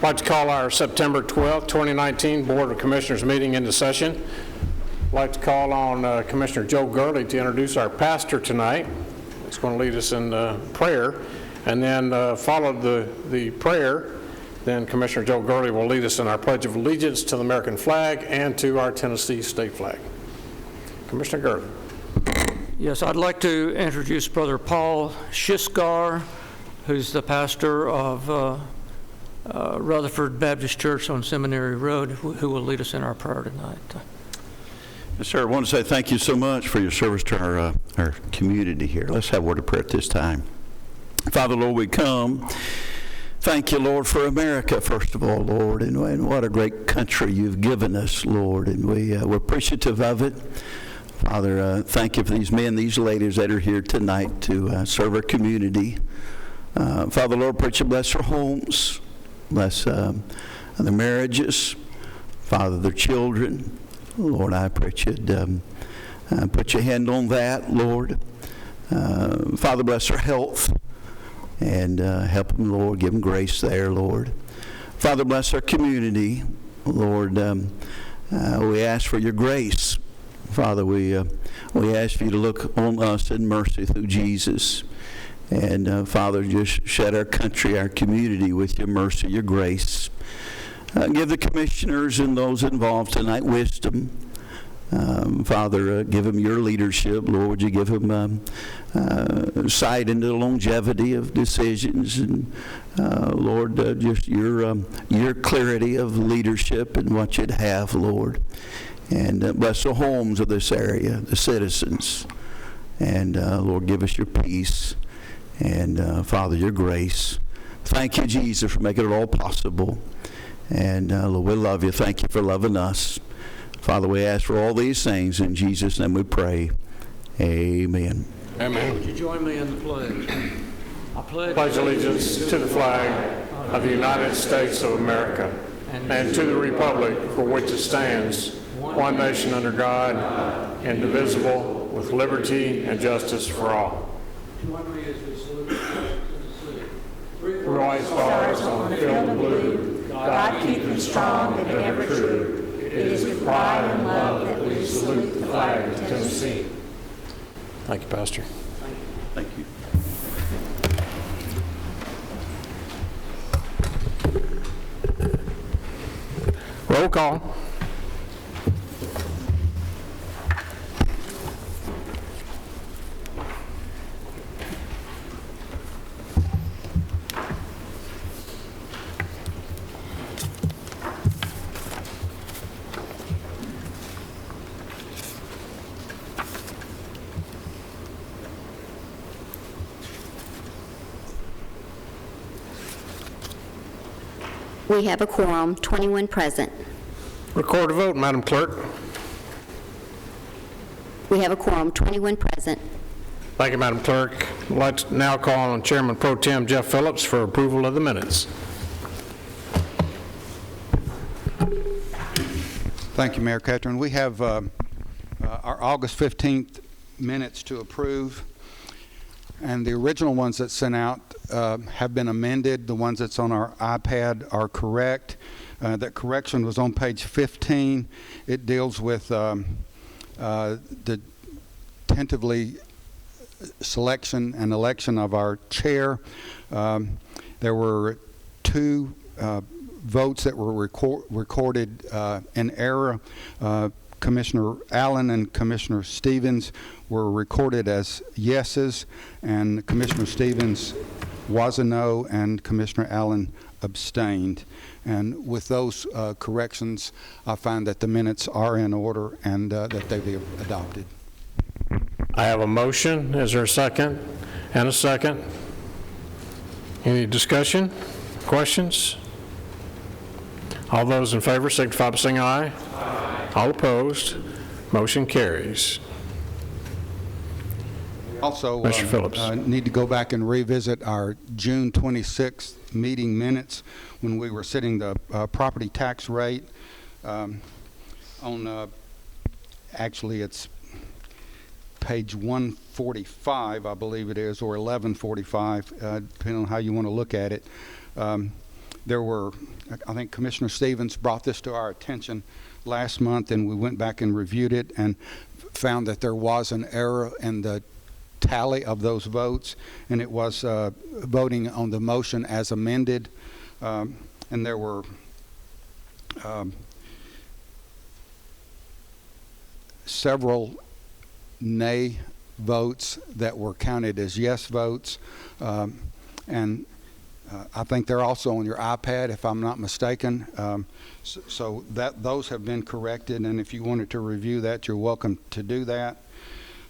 I'd like to call our September 12, 2019 Board of Commissioners meeting into session. I'd like to call on Commissioner Joe Gurley to introduce our pastor tonight. He's going to lead us in prayer, and then follow the prayer. Then Commissioner Joe Gurley will lead us in our Pledge of Allegiance to the American flag and to our Tennessee state flag. Commissioner Gurley. Yes, I'd like to introduce Brother Paul Schiskar, who's the pastor of Rutherford Baptist Church on Seminary Road, who will lead us in our prayer tonight. Yes, sir. I want to say thank you so much for your service to our community here. Let's have a word of prayer at this time. Father, Lord, we come. Thank you, Lord, for America, first of all, Lord, and what a great country you've given us, Lord, and we're appreciative of it. Father, thank you for these men, these ladies that are here tonight to serve our community. Father, Lord, pray you bless their homes, bless their marriages, Father, their children. Lord, I pray you'd put your hand on that, Lord. Father, bless their health and help them, Lord. Give them grace there, Lord. Father, bless our community, Lord. We ask for your grace. Father, we ask for you to look on us in mercy through Jesus. And Father, just shed our country, our community with your mercy, your grace. Give the commissioners and those involved tonight wisdom. Father, give them your leadership. Lord, would you give them sight into the longevity of decisions. And Lord, just your clarity of leadership and what you'd have, Lord. And bless the homes of this area, the citizens. And Lord, give us your peace. And Father, your grace. Thank you, Jesus, for making it all possible. And Lord, we love you. Thank you for loving us. Father, we ask for all these things. In Jesus' name we pray. Amen. Amen. Would you join me in the pledge? I Pledge allegiance to the flag of the United States of America and to the republic for which it stands, one nation under God, indivisible, with liberty and justice for all. Join me as we salute. Three white stars on the field of blue, God keep them strong and ever true. It is with pride and love that we salute the flag of Tennessee. Thank you, Pastor. Thank you. Roll call. We have a quorum, 21 present. Record a vote, Madam Clerk. We have a quorum, 21 present. Thank you, Madam Clerk. Let's now call on Chairman Pro Tem Jeff Phillips for approval of the minutes. Thank you, Mayor Catron. We have our August 15th minutes to approve, and the original ones that sent out have been amended. The ones that's on our iPad are correct. That correction was on page 15. It deals with the tentatively selection and election of our chair. There were two votes that were recorded in error. Commissioner Allen and Commissioner Stevens were recorded as yeses, and Commissioner Stevens was a no, and Commissioner Allen abstained. And with those corrections, I find that the minutes are in order and that they be adopted. I have a motion. Is there a second? And a second. Any discussion? Questions? All those in favor signify by saying aye. Aye. All opposed? Motion carries. Also, Mr. Phillips. Need to go back and revisit our June 26th meeting minutes when we were setting the property tax rate on, actually it's page 145, I believe it is, or 1145, depending on how you want to look at it. There were, I think Commissioner Stevens brought this to our attention last month, and we went back and reviewed it and found that there was an error in the tally of those votes, and it was voting on the motion as amended, and there were several nay votes that were counted as yes votes, and I think they're also on your iPad, if I'm not mistaken. So that those have been corrected, and if you wanted to review that, you're welcome to do that.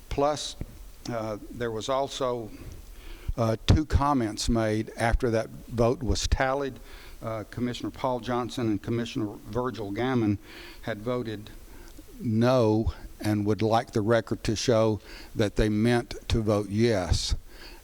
Plus, there was also 2 comments made after that vote was tallied. Commissioner Paul Johnson and Commissioner Virgil Gammon had voted no and would like the record to show that they meant to vote yes.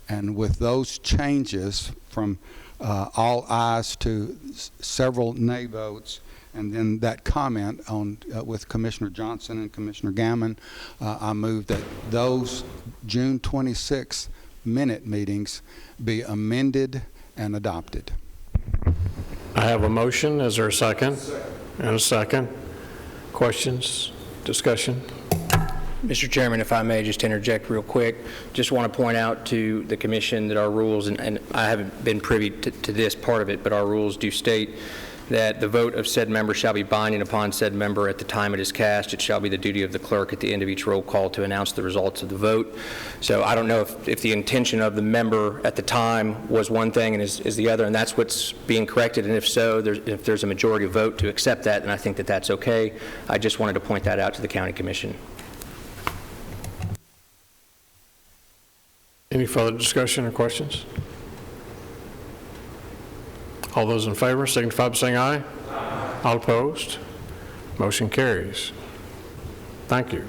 And with those changes from all ayes to several nay votes, and then that comment on with Commissioner Johnson and Commissioner Gammon, I move that those June 26th minute meetings be amended and adopted. I have a motion. Is there a second? And a second. Questions? Discussion? Mr. Chairman, if I may just interject real quick, just want to point out to the commission that our rules, and I haven't been privy to this part of it, but our rules do state that the vote of said member shall be binding upon said member at the time it is cast. It shall be the duty of the clerk at the end of each roll call to announce the results of the vote. So I don't know if the intention of the member at the time was one thing and is the other, and that's what's being corrected, and if so, if there's a majority vote to accept that, then I think that that's okay. I just wanted to point that out to the county commission. Any further discussion or questions? All those in favor signify by saying aye. Aye. All opposed? Motion carries. Thank you.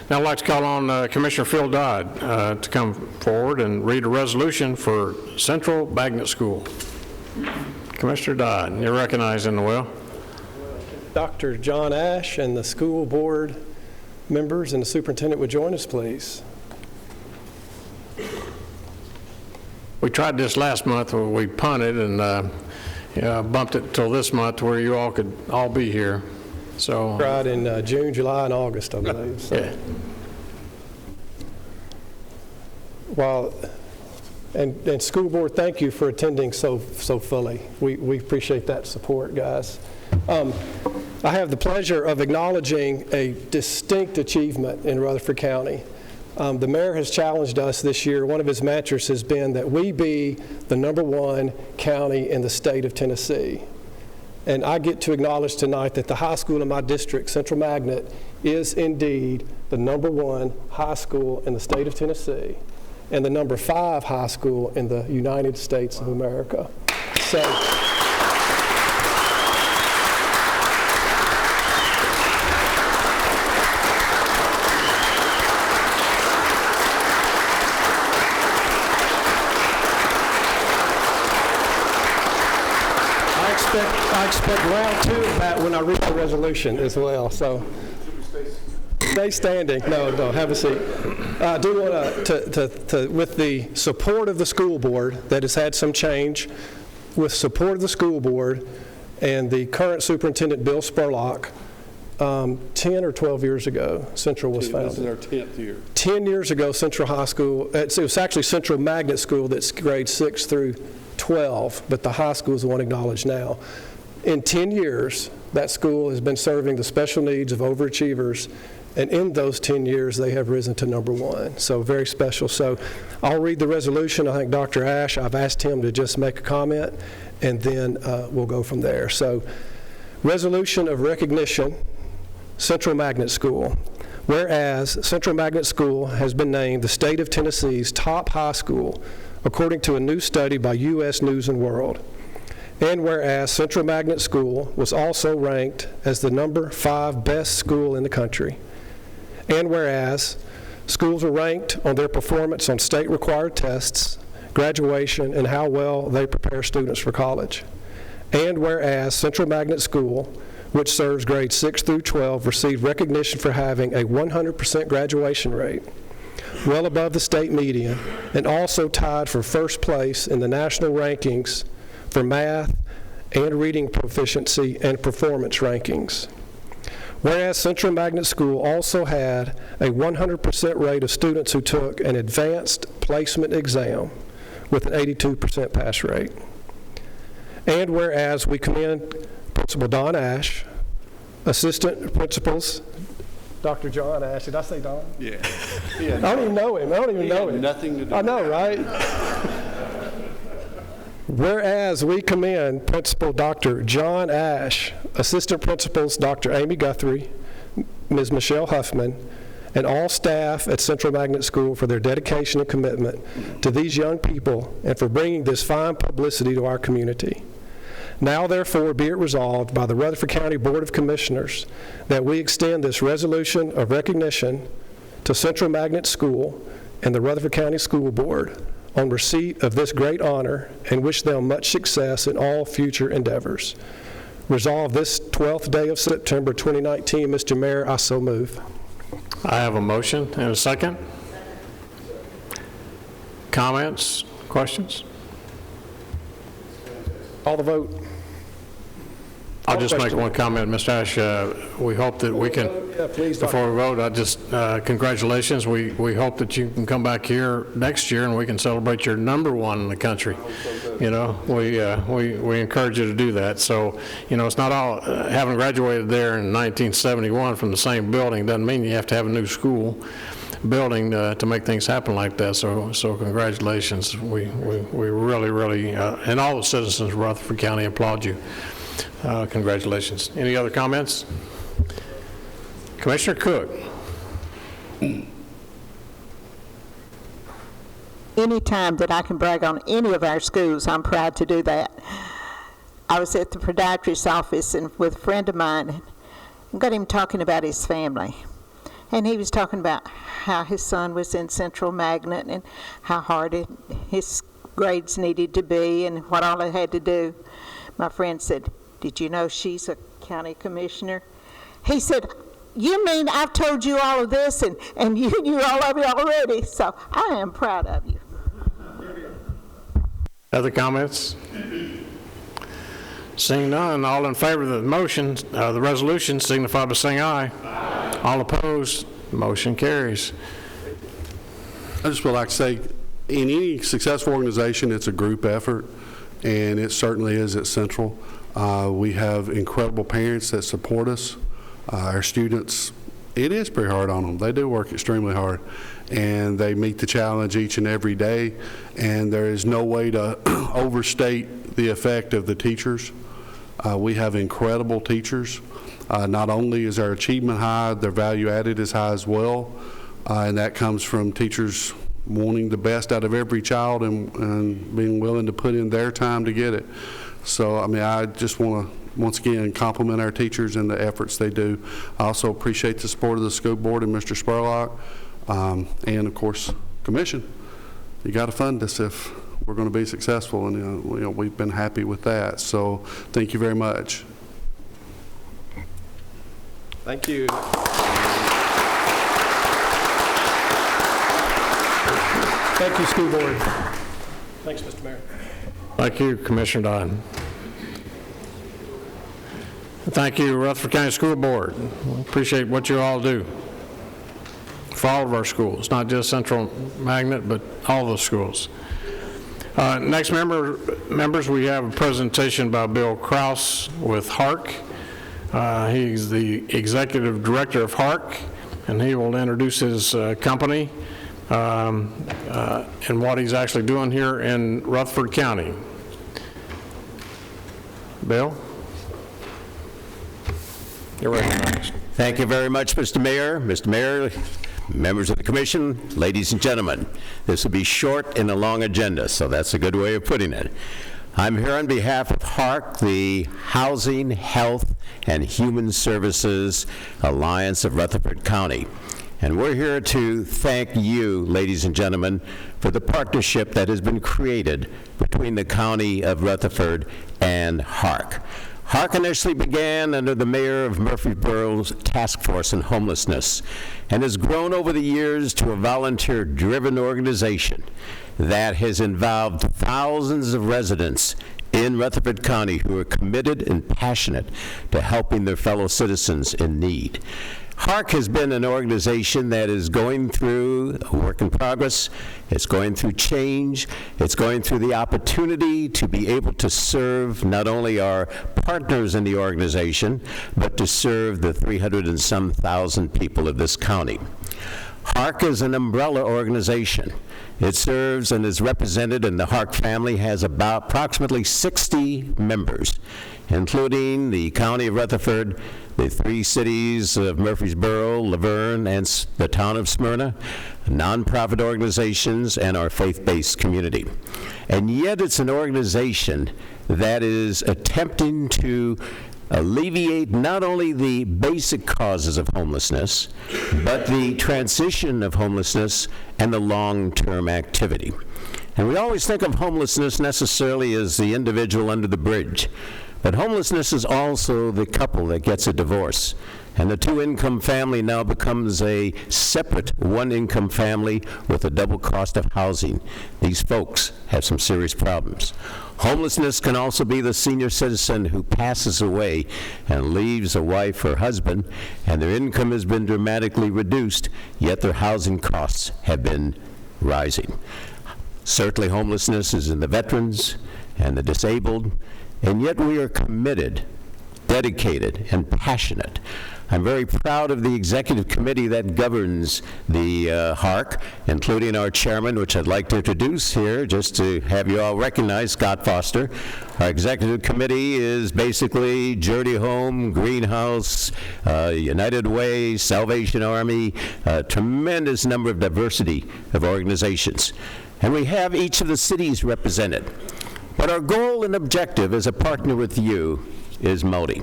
Now I'd like to call on Commissioner Phil Dodd to come forward and read a resolution for Central Magnet School. Commissioner Dodd, you're recognized in the well. Dr. John Ash and the school board members and the superintendent would join us, please. We tried this last month where we punted and bumped it till this month where you all could all be here. So Tried in June, July, and August, I believe. So. yeah. And school board, thank you for attending so fully. We appreciate that support, guys. I have the pleasure of acknowledging a distinct achievement in Rutherford County. The mayor has challenged us this year. One of his mantras has been that we be the #1 county in the state of Tennessee. And I get to acknowledge tonight that the high school in my district, Central Magnet, is indeed the #1 high school in the state of Tennessee and the #5 high school in the United States of America. So. I expect round 2 of that when I read the resolution as well. So stay standing. No, have a seat. I do want to, with the support of the school board that has had some change, with support of the school board and the current superintendent, Bill Spurlock, 10 or 12 years ago, Central was founded. This is our 10th year. 10 years ago, Central High School, it was actually Central Magnet School that's grades 6 through 12, but the high school is the one acknowledged now. In 10 years, that school has been serving the special needs of overachievers, and in those 10 years, they have risen to #1. So very special. So I'll read the resolution. I think Dr. Ash, I've asked him to just make a comment, and then we'll go from there. So resolution of recognition, Central Magnet School. Whereas Central Magnet School has been named the state of Tennessee's top high school, according to a new study by U.S. News & World. And whereas Central Magnet School was also ranked as the #5 best school in the country. And whereas schools are ranked on their performance on state-required tests, graduation, and how well they prepare students for college. And whereas Central Magnet School, which serves grades 6 through 12, received recognition for having a 100% graduation rate, well above the state median, and also tied for first place in the national rankings for math and reading proficiency and performance rankings. Whereas Central Magnet School also had a 100% rate of students who took an advanced placement exam with an 82% pass rate. And whereas we commend Principal Don Ash, Assistant Principals, Dr. John Ash, did I say Don? Yeah. I don't even know him. I don't even know him. Nothing to do. I know, right? Whereas we commend Principal Dr. John Ash, Assistant Principals Dr. Amy Guthrie, Ms. Michelle Huffman, and all staff at Central Magnet School for their dedication and commitment to these young people and for bringing this fine publicity to our community. Now, therefore, be it resolved by the Rutherford County Board of Commissioners that we extend this resolution of recognition to Central Magnet School and the Rutherford County School Board on receipt of this great honor and wish them much success in all future endeavors. Resolved this 12th day of September 2019, Mr. Mayor, I so move. I have a motion and a second. Comments, questions? All the vote. I'll just make one comment, Mr. Ash. We hope that we can, Yeah, please, Dr. before we vote, congratulations. We hope that you can come back here next year and we can celebrate your #1 in the country. You know, we encourage you to do that. So, you know, it's not all, having graduated there in 1971 from the same building doesn't mean you have to have a new school building to make things happen like that. So congratulations. We really, and all the citizens of Rutherford County applaud you. Congratulations. Any other comments? Commissioner Cook. Any time that I can brag on any of our schools, I'm proud to do that. I was at the podiatrist's office and with a friend of mine, and got him talking about his family. And he was talking about how his son was in Central Magnet and how hard his grades needed to be and what all it had to do. My friend said, "Did you know she's a county commissioner?" He said, "You mean I've told you all of this and you knew all of it already?" So I am proud of you. Other comments? Seeing none, all in favor of the motion, the resolution, signify by saying aye. Aye. All opposed, motion carries. I just would like to say, in any successful organization, it's a group effort, and it certainly is at Central. We have incredible parents that support us. Our students, it is pretty hard on them. They do work extremely hard, and they meet the challenge each and every day, and there is no way to overstate the effect of the teachers. We have incredible teachers. Not only is our achievement high, their value added is high as well, and that comes from teachers wanting the best out of every child and being willing to put in their time to get it. So, I mean, I just want to once again compliment our teachers and the efforts they do. I also appreciate the support of the school board and Mr. Spurlock, and of course, commission. You got to fund us if we're going to be successful, and you know, we've been happy with that. So, thank you very much. Thank you. Thank you, school board. Thanks, Mr. Mayor. Thank you, Commissioner Dodd. Thank you, Rutherford County School Board. We appreciate what you all do for all of our schools, not just Central Magnet, but all the schools. Next, members, we have a presentation by Bill Kraus with HARC. He's the Executive Director of HARC, and he will introduce his company and what he's actually doing here in Rutherford County. Bill? You're recognized. Thank you very much, Mr. Mayor. Mr. Mayor, members of the commission, ladies and gentlemen, this will be short and a long agenda, so that's a good way of putting it. I'm here on behalf of HARC, the Housing, Health, and Human Services Alliance of Rutherford County. And we're here to thank you, ladies and gentlemen, for the partnership that has been created between the County of Rutherford and HARC. HARC initially began under the mayor of Murfreesboro's task force on homelessness and has grown over the years to a volunteer-driven organization that has involved thousands of residents in Rutherford County who are committed and passionate to helping their fellow citizens in need. HARC has been an organization that is going through a work in progress. It's going through change. It's going through the opportunity to be able to serve not only our partners in the organization, but to serve the 300 and some thousand people of this county. HARC is an umbrella organization. It serves and is represented, and the HARC family has approximately 60 members, including the County of Rutherford, the 3 cities of Murfreesboro, Laverne, and the town of Smyrna, nonprofit organizations, and our faith-based community. And yet it's an organization that is attempting to alleviate not only the basic causes of homelessness, but the transition of homelessness and the long-term activity. And we always think of homelessness necessarily as the individual under the bridge, but homelessness is also the couple that gets a divorce, and the 2-income family now becomes a separate 1-income family with a double cost of housing. These folks have some serious problems. Homelessness can also be the senior citizen who passes away and leaves a wife or husband, and their income has been dramatically reduced, yet their housing costs have been rising. Certainly homelessness is in the veterans and the disabled, and yet we are committed, dedicated, and passionate. I'm very proud of the executive committee that governs the HARC, including our chairman, which I'd like to introduce here, just to have you all recognize, Scott Foster. Our executive committee is basically Journey Home, Greenhouse, United Way, Salvation Army, a tremendous number of diversity of organizations. And we have each of the cities represented. But our goal and objective as a partner with you is multi.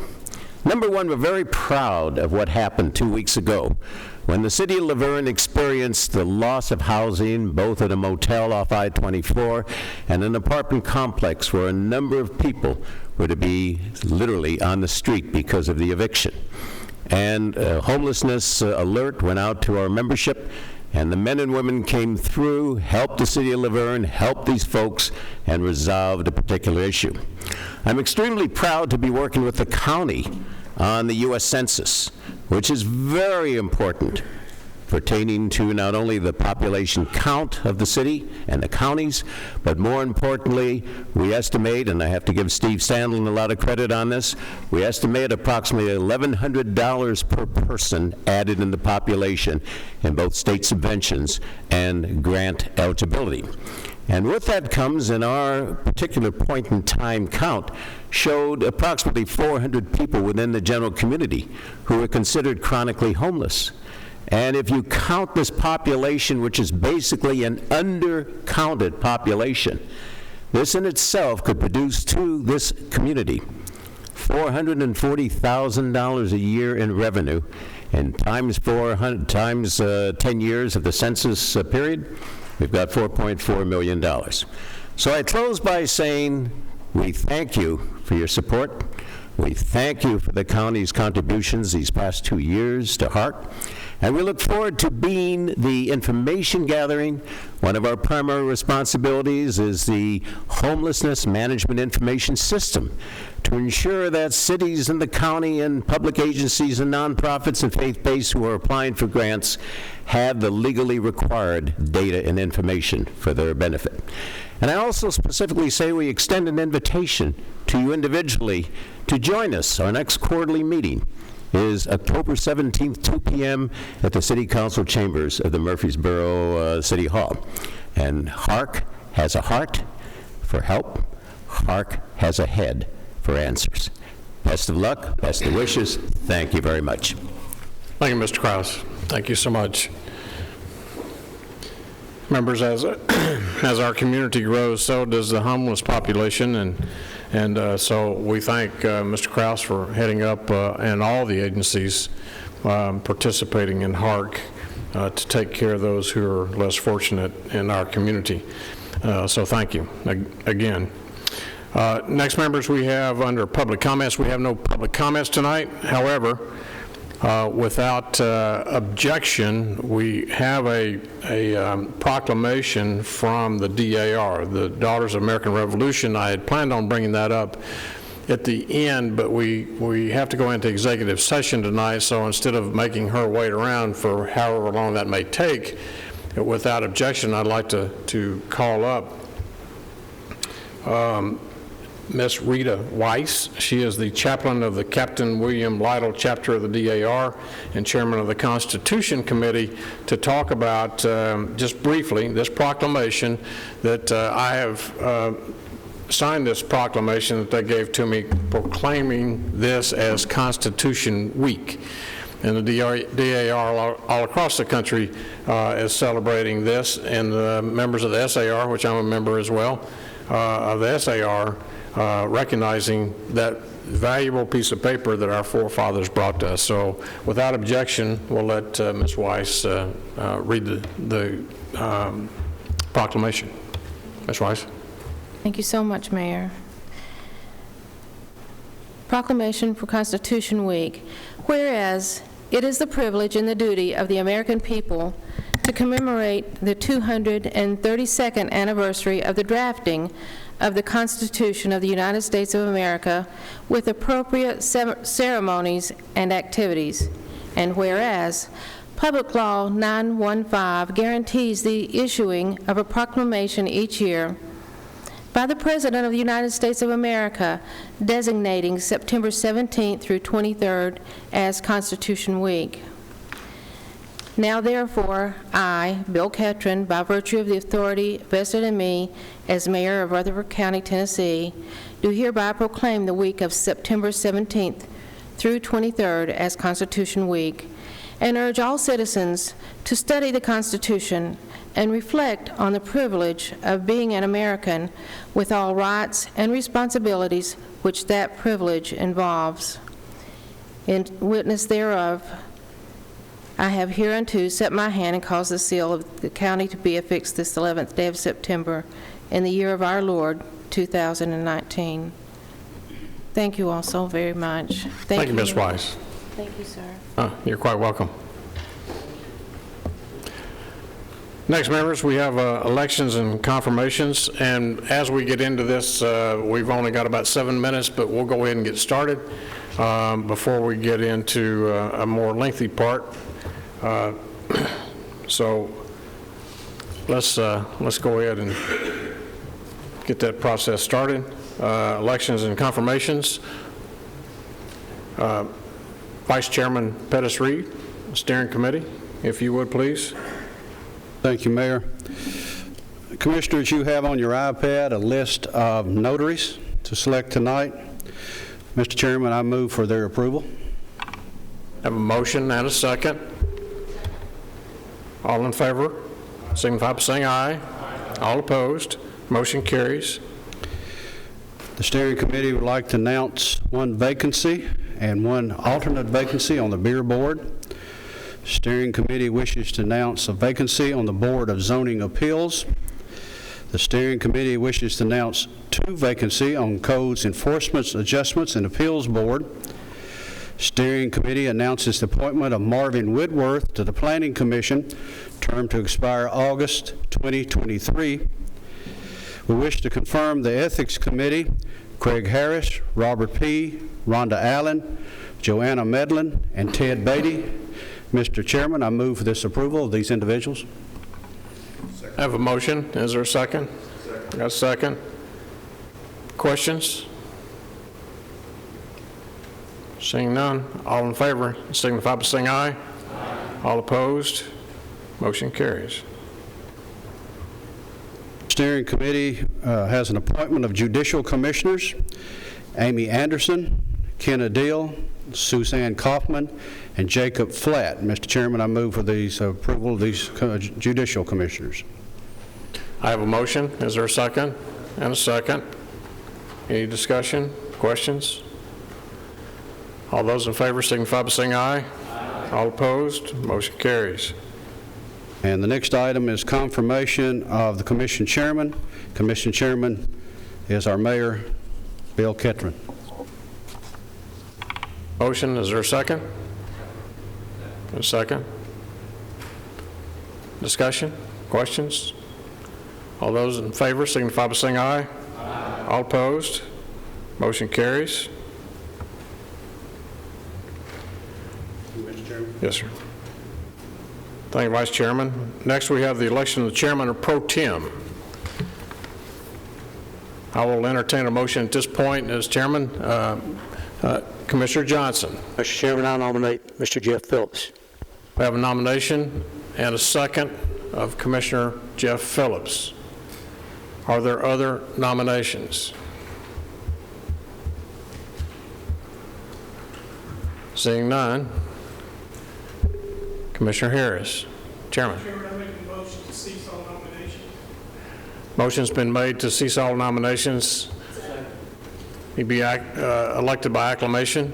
Number one, we're very proud of what happened 2 weeks ago when the city of Laverne experienced the loss of housing, both at a motel off I-24 and an apartment complex where a number of people were to be literally on the street because of the eviction. And a homelessness alert went out to our membership, and the men and women came through, helped the city of Laverne, helped these folks, and resolved a particular issue. I'm extremely proud to be working with the county on the U.S. Census, which is very important pertaining to not only the population count of the city and the counties, but more importantly, we estimate, and I have to give Steve Sandlin a lot of credit on this, we estimate approximately $1,100 per person added in the population in both state subventions and grant eligibility. And with that comes, in our particular point in time count, showed approximately 400 people within the general community who were considered chronically homeless. And if you count this population, which is basically an undercounted population, this in itself could produce to this community $440,000 a year in revenue, and times 400, times 10 years of the census period, we've got $4.4 million. So I close by saying we thank you for your support. We thank you for the county's contributions these past 2 years to HARC. And we look forward to being the information gathering. One of our primary responsibilities is the Homelessness Management Information System to ensure that cities in the county and public agencies and nonprofits and faith-based who are applying for grants have the legally required data and information for their benefit. And I also specifically say we extend an invitation to you individually to join us. Our next quarterly meeting is October 17th, 2 p.m. at the City Council chambers of the Murfreesboro City Hall. And HARC has a heart for help. HARC has a head for answers. Best of luck, best of wishes. Thank you very much. Thank you, Mr. Krause. Thank you so much. Members, as our community grows, so does the homeless population, and so we thank Mr. Krause for heading up and all the agencies participating in HARC to take care of those who are less fortunate in our community. So thank you again. Next, members, we have under public comments. We have no public comments tonight. However, Without objection, we have a proclamation from the DAR, the Daughters of American Revolution. I had planned on bringing that up at the end, but we have to go into executive session tonight, so instead of making her wait around for however long that may take, without objection, I'd like to call up Miss Rita Weiss. She is the chaplain of the Captain William Lytle chapter of the DAR and chairman of the Constitution Committee, to talk about, just briefly, this proclamation that I have signed, this proclamation that they gave to me proclaiming this as Constitution Week. And the DAR all across the country is celebrating this, and the members of the SAR, which I'm a member as well, of the SAR, recognizing that valuable piece of paper that our forefathers brought to us. So without objection, we'll let Ms. Weiss read the proclamation. Ms. Weiss. Thank you so much, Mayor. Proclamation for Constitution Week. Whereas it is the privilege and the duty of the American people to commemorate the 232nd anniversary of the drafting of the Constitution of the United States of America with appropriate ceremonies and activities. And whereas Public Law 915 guarantees the issuing of a proclamation each year by the President of the United States of America designating September 17th through 23rd as Constitution Week. Now, therefore, I, Bill Ketron, by virtue of the authority vested in me as Mayor of Rutherford County, Tennessee, do hereby proclaim the week of September 17th through 23rd as Constitution Week, and urge all citizens to study the Constitution and reflect on the privilege of being an American with all rights and responsibilities which that privilege involves. In witness thereof, I have hereunto set my hand and caused the seal of the county to be affixed this 11th day of September in the year of our Lord, 2019. Thank you all so very much. Thank you, Ms. Weiss. Thank you, sir. You're quite welcome. Next, members, we have elections and confirmations, and as we get into this, we've only got about 7 minutes, but we'll go ahead and get started before we get into a more lengthy part. So let's go ahead and get that process started. Elections and confirmations. Vice Chairman Pettis Reed, Steering Committee, if you would, please. Thank you, Mayor. Commissioners, you have on your iPad a list of notaries to select tonight. Mr. Chairman, I move for their approval. I have a motion and a second. All in favor, signify by saying aye. All opposed, motion carries. The Steering Committee would like to announce one vacancy and one alternate vacancy on the Beer Board. Steering Committee wishes to announce a vacancy on the Board of Zoning Appeals. The Steering Committee wishes to announce two vacancies on Codes Enforcement Adjustments and Appeals Board. Steering Committee announces the appointment of Marvin Whitworth to the Planning Commission, term to expire August 2023. We wish to confirm the Ethics Committee, Craig Harris, Robert P., Rhonda Allen, Joanna Medlin, and Ted Beatty. Mr. Chairman, I move for this approval of these individuals. I have a motion. Is there a second? Got a second. Questions? Seeing none, all in favor signify by saying aye. Aye. All opposed, motion carries. Steering Committee has an appointment of judicial commissioners: Amy Anderson, Ken Adil, Suzanne Kaufman, and Jacob Flatt. Mr. Chairman, I move for these approval of these judicial commissioners. I have a motion. Is there a second? And a second. Any discussion? Questions? All those in favor signify by saying aye. Aye. All opposed, motion carries. And the next item is confirmation of the Commission Chairman. Commission Chairman is our Mayor, Bill Ketron. Motion, is there a second? A second? Discussion? Questions? All those in favor signify by saying aye. Aye. All opposed? Motion carries. Mr. Chairman. Yes, sir. Thank you, Vice Chairman. Next, we have the election of the chairman of pro tem. I will entertain a motion at this point as chairman. Commissioner Johnson. Mr. Chairman, I nominate Mr. Jeff Phillips. We have a nomination and a second of Commissioner Jeff Phillips. Are there other nominations? Seeing none. Commissioner Harris, Chairman. Chairman, I make a motion to cease all nominations. Motion's been made to cease all nominations. He be elected by acclamation.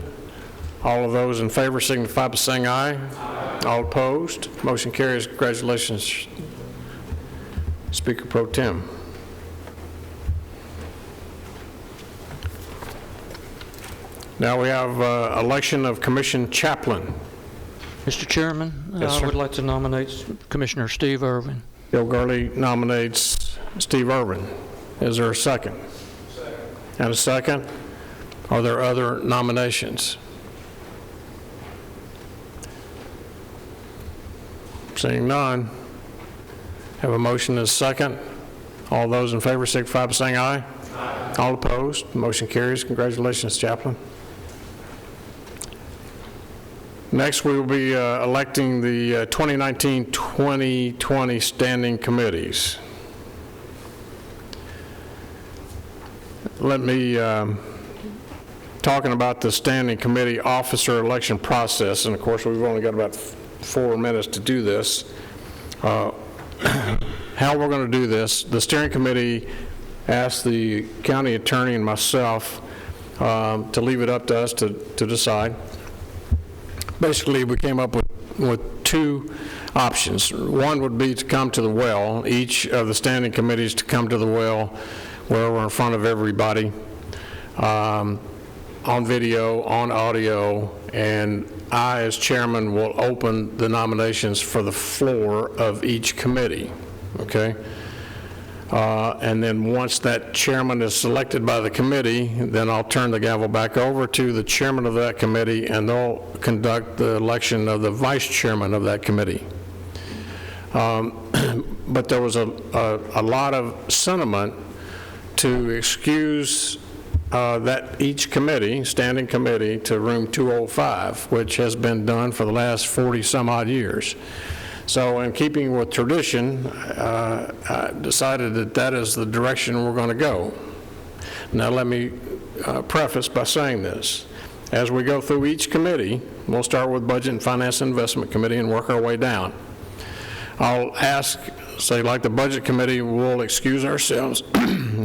All of those in favor signify by saying aye. Aye. All opposed? Motion carries. Congratulations, Speaker Pro Tem. Now we have election of Commission Chaplain. Mr. Chairman, Yes, sir. I would like to nominate Commissioner Steve Irwin. Bill Gurley nominates Steve Irwin. Is there a second? Second. And a second? Are there other nominations? Seeing none, have a motion and a second. All those in favor signify by saying aye. Aye. All opposed? Motion carries. Congratulations, Chaplain. Next, we will be electing the 2019-2020 standing committees. Let me, talking about the standing committee officer election process, and of course we've only got about 4 minutes to do this. How we're going to do this, the steering committee asked the county attorney and myself to leave it up to us to decide. Basically, we came up with 2 options. One would be to come to the well, each of the standing committees to come to the well where we're in front of everybody, on video, on audio, and I, as chairman, will open the nominations for the floor of each committee, okay? And then once that chairman is selected by the committee, then I'll turn the gavel back over to the chairman of that committee, and they'll conduct the election of the vice chairman of that committee. But there was a lot of sentiment to excuse that each committee, standing committee, to room 205, which has been done for the last 40-some-odd years. So in keeping with tradition, I decided that that is the direction we're going to go. Now let me preface by saying this. As we go through each committee, we'll start with Budget and Finance and Investment Committee and work our way down. I'll ask, say like the Budget Committee, we'll excuse ourselves.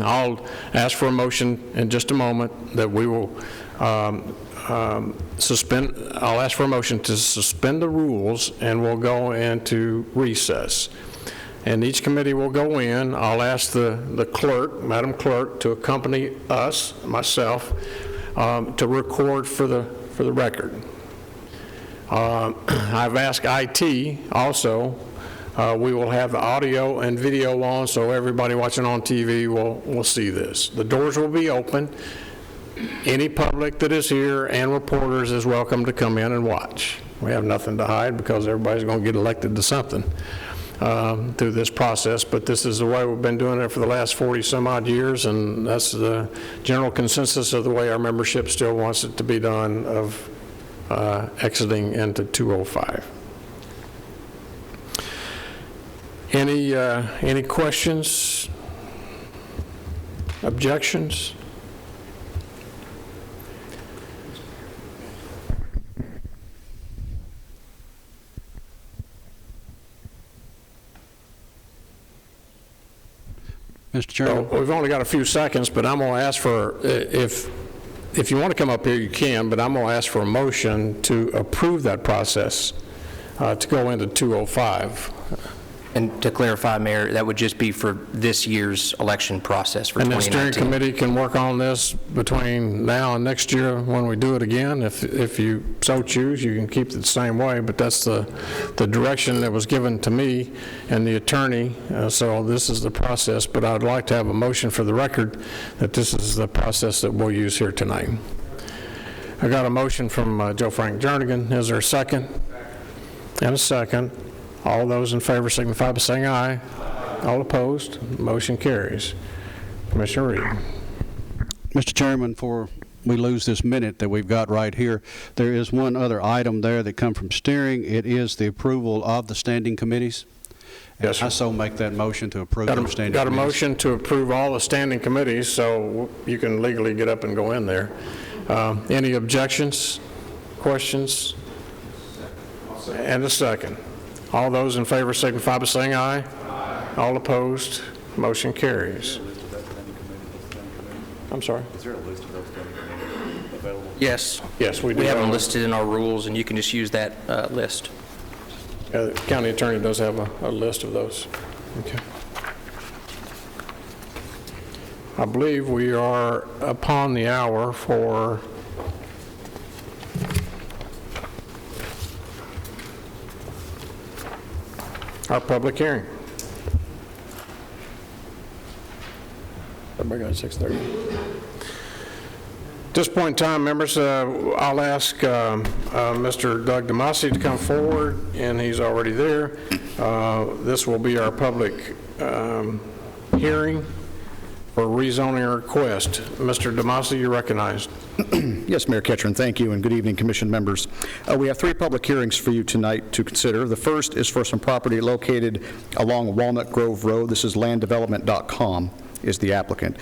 I'll ask for a motion in just a moment that we will I'll ask for a motion to suspend the rules, and we'll go into recess. And each committee will go in. I'll ask the clerk, Madam Clerk, to accompany us, myself, to record for the record. I've asked IT also. We will have the audio and video on, so everybody watching on TV will see this. The doors will be open. Any public that is here and reporters is welcome to come in and watch. We have nothing to hide because everybody's going to get elected to something through this process, but this is the way we've been doing it for the last 40-some-odd years, and that's the general consensus of the way our membership still wants it to be done, of exiting into 205. Any questions, objections? Mr. Chairman. So we've only got a few seconds, but I'm going to ask for, if you want to come up here, you can, but I'm going to ask for a motion to approve that process to go into 205. And to clarify, Mayor, that would just be for this year's election process for And the 2019. steering committee can work on this between now and next year when we do it again. If you so choose, you can keep it the same way, but that's the direction that was given to me and the attorney, so this is the process. But I'd like to have a motion for the record that this is the process that we'll use here tonight. I got a motion from Joe Frank Jernigan. Is there a second? And a second. All those in favor signify by saying aye. All opposed, motion carries. Commissioner Reed. Mr. Chairman, before we lose this minute that we've got right here, there is one other item there that come from steering. It is the approval of the standing committees. Yes, sir. I so make that motion to approve the standing committees. Got a motion to approve all the standing committees, so you can legally get up and go in there. Any objections, questions? And a second. All those in favor signify by saying aye. Aye. All opposed, motion carries. I'm sorry? Is there a list of those standing available? Yes. Yes, we do. We have them listed in our rules, and you can just use that list. The county attorney does have a list of those. Okay. I believe we are upon the hour for our public hearing. Everybody got 6:30. At this point in time, members, I'll ask Mr. Doug DeMasi to come forward, and he's already there. This will be our public hearing for rezoning request. Mr. DeMasi, you're recognized. Yes, Mayor Ketchern, thank you, and good evening, Commission members. We have 3 public hearings for you tonight to consider. The first is for some property located along Walnut Grove Road. This is landdevelopment.com is the applicant.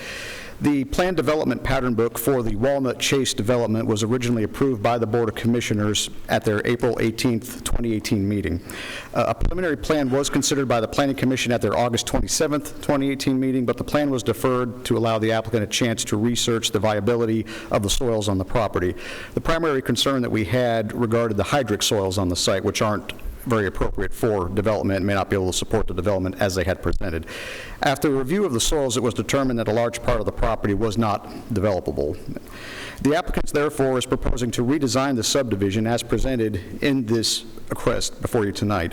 The planned development pattern book for the Walnut Chase development was originally approved by the Board of Commissioners at their April 18th, 2018 meeting. A preliminary plan was considered by the Planning Commission at their August 27th, 2018 meeting, but the plan was deferred to allow the applicant a chance to research the viability of the soils on the property. The primary concern that we had regarded the hydric soils on the site, which aren't very appropriate for development and may not be able to support the development as they had presented. After a review of the soils, it was determined that a large part of the property was not developable. The applicant, therefore, is proposing to redesign the subdivision as presented in this request before you tonight.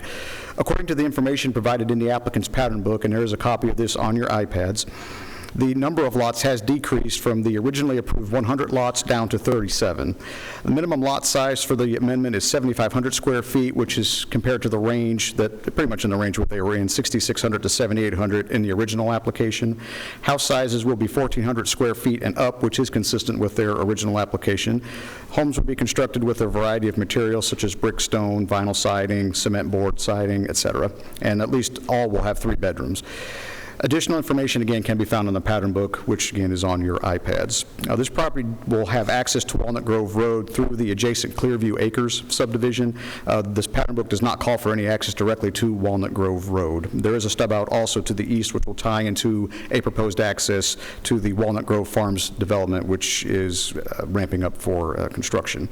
According to the information provided in the applicant's pattern book, and there is a copy of this on your iPads, the number of lots has decreased from the originally approved 100 lots down to 37. The minimum lot size for the amendment is 7,500 square feet, which is compared to the range that, pretty much in the range what they were in, 6,600 to 7,800 in the original application. House sizes will be 1,400 square feet and up, which is consistent with their original application. Homes will be constructed with a variety of materials such as brick, stone, vinyl siding, cement board siding, etc., and at least all will have 3 bedrooms. Additional information, again, can be found in the pattern book, which, again, is on your iPads. This property will have access to Walnut Grove Road through the adjacent Clearview Acres subdivision. This pattern book does not call for any access directly to Walnut Grove Road. There is a stub out also to the east, which will tie into a proposed access to the Walnut Grove Farms development, which is ramping up for construction.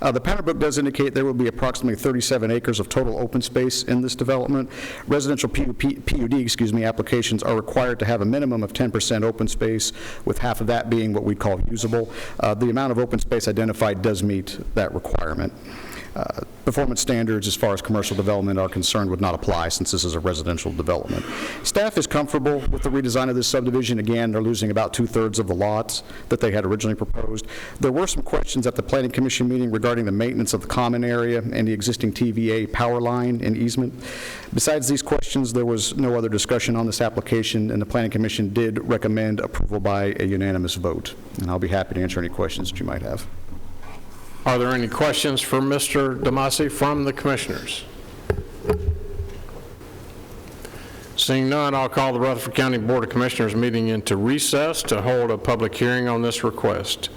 The pattern book does indicate there will be approximately 37 acres of total open space in this development. Residential PUD applications are required to have a minimum of 10% open space, with half of that being what we call usable. The amount of open space identified does meet that requirement. Performance standards as far as commercial development are concerned would not apply since this is a residential development. Staff is comfortable with the redesign of this subdivision. Again, they're losing about 2/3 of the lots that they had originally proposed. There were some questions at the Planning Commission meeting regarding the maintenance of the common area and the existing TVA power line and easement. Besides these questions, there was no other discussion on this application, and the Planning Commission did recommend approval by a unanimous vote. And I'll be happy to answer any questions that you might have. Are there any questions for Mr. DeMasi from the commissioners? Seeing none, I'll call the Rutherford County Board of Commissioners meeting into recess to hold a public hearing on this request.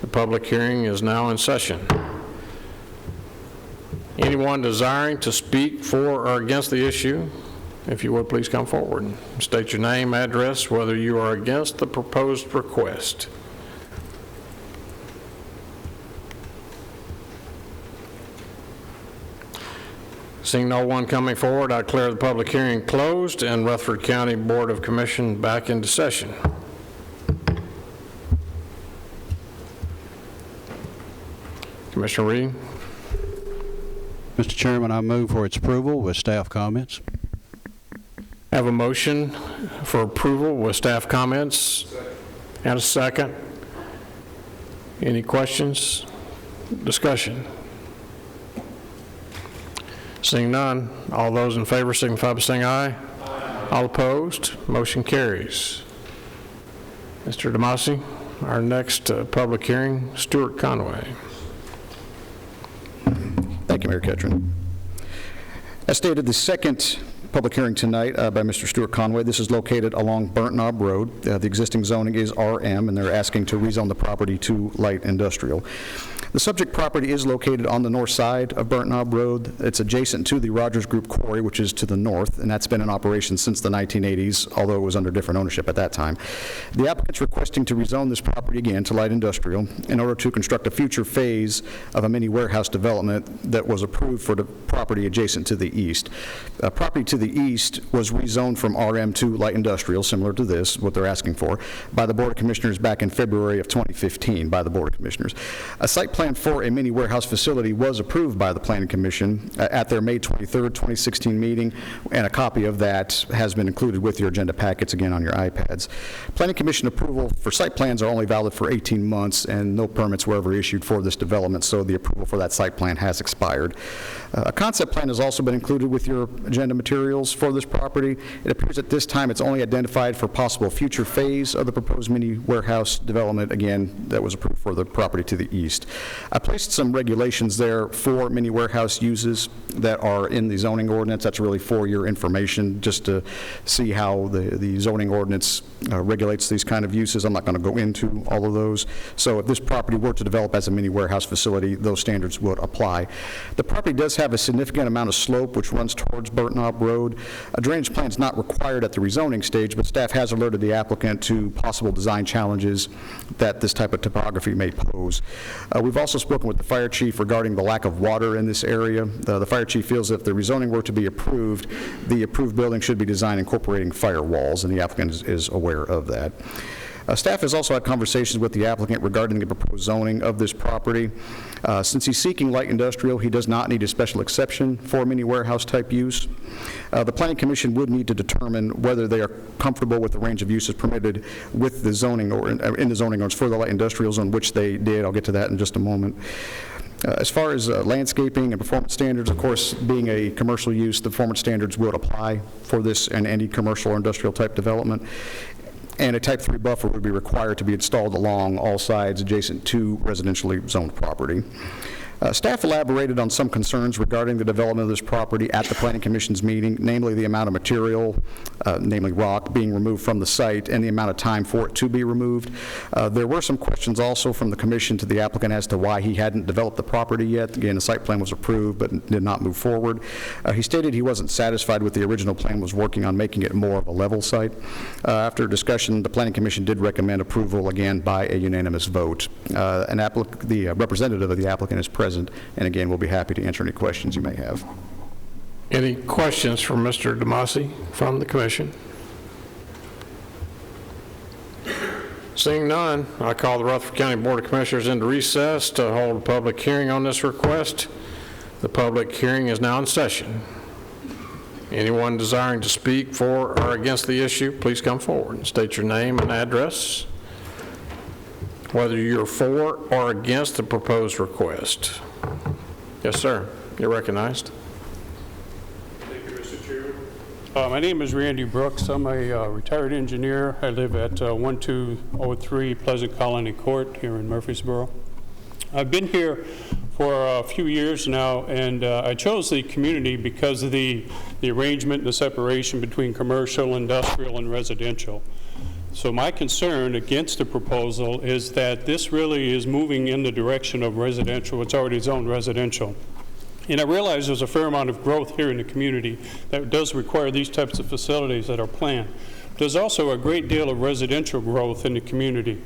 The public hearing is now in session. Anyone desiring to speak for or against the issue, if you would, please come forward and state your name, address, whether you are against the proposed request. Seeing no one coming forward, I declare the public hearing closed and Rutherford County Board of Commission back into session. Commissioner Reed. Mr. Chairman, I move for its approval with staff comments. Have a motion for approval with staff comments and a second. Any questions? Discussion? Seeing none, all those in favor signify by saying aye. Aye. All opposed, motion carries. Mr. Demasi, our next public hearing, Stuart Conway. Thank you, Mayor Ketron. As stated, the second public hearing tonight by Mr. Stuart Conway. This is located along Burnt Knob Road. The existing zoning is RM, and they're asking to rezone the property to light industrial. The subject property is located on the north side of Burnt Knob Road. It's adjacent to the Rogers Group Quarry, which is to the north, and that's been in operation since the 1980s, although it was under different ownership at that time. The applicant's requesting to rezone this property again to light industrial in order to construct a future phase of a mini warehouse development that was approved for the property adjacent to the east. Property to the east was rezoned from RM to light industrial, similar to this, what they're asking for, by the Board of Commissioners back in February of 2015 by the Board of Commissioners. A site plan for a mini warehouse facility was approved by the Planning Commission at their May 23rd, 2016 meeting, and a copy of that has been included with your agenda packets, again, on your iPads. Planning Commission approval for site plans are only valid for 18 months, and no permits were ever issued for this development, so the approval for that site plan has expired. A concept plan has also been included with your agenda materials for this property. It appears at this time it's only identified for possible future phase of the proposed mini warehouse development, again, that was approved for the property to the east. I placed some regulations there for mini warehouse uses that are in the zoning ordinance. That's really for your information, just to see how the zoning ordinance regulates these kind of uses. I'm not going to go into all of those. So if this property were to develop as a mini warehouse facility, those standards would apply. The property does have a significant amount of slope which runs towards Burnt Knob Road. A drainage plan is not required at the rezoning stage, but staff has alerted the applicant to possible design challenges that this type of topography may pose. We've also spoken with the fire chief regarding the lack of water in this area. The fire chief feels that if the rezoning were to be approved, the approved building should be designed incorporating firewalls, and the applicant is aware of that. Staff has also had conversations with the applicant regarding the proposed zoning of this property. Since he's seeking light industrial, he does not need a special exception for mini warehouse type use. The Planning Commission would need to determine whether they are comfortable with the range of uses permitted with the zoning or in the zoning ordinance for the light industrial zone, which they did. I'll get to that in just a moment. As far as landscaping and performance standards, of course, being a commercial use, the performance standards would apply for this and any commercial or industrial type development. And a Type 3 buffer would be required to be installed along all sides adjacent to residentially zoned property. Staff elaborated on some concerns regarding the development of this property at the Planning Commission's meeting, namely the amount of material, namely rock, being removed from the site and the amount of time for it to be removed. There were some questions also from the Commission to the applicant as to why he hadn't developed the property yet. Again, the site plan was approved but did not move forward. He stated he wasn't satisfied with the original plan, was working on making it more of a level site. After discussion, the Planning Commission did recommend approval, again, by a unanimous vote. The representative of the applicant is present, and again, we'll be happy to answer any questions you may have. Any questions for Mr. Demasi from the Commission? Seeing none, I call the Rutherford County Board of Commissioners into recess to hold a public hearing on this request. The public hearing is now in session. Anyone desiring to speak for or against the issue, please come forward and state your name and address, whether you're for or against the proposed request. Yes, sir. You're recognized. Thank you, Mr. Chairman. My name is Randy Brooks. I'm a retired engineer. I live at 1203 Pleasant Colony Court here in Murfreesboro. I've been here for a few years now, and I chose the community because of the arrangement and the separation between commercial, industrial, and residential. So my concern against the proposal is that this really is moving in the direction of residential. It's already zoned residential. And I realize there's a fair amount of growth here in the community that does require these types of facilities that are planned. There's also a great deal of residential growth in the community.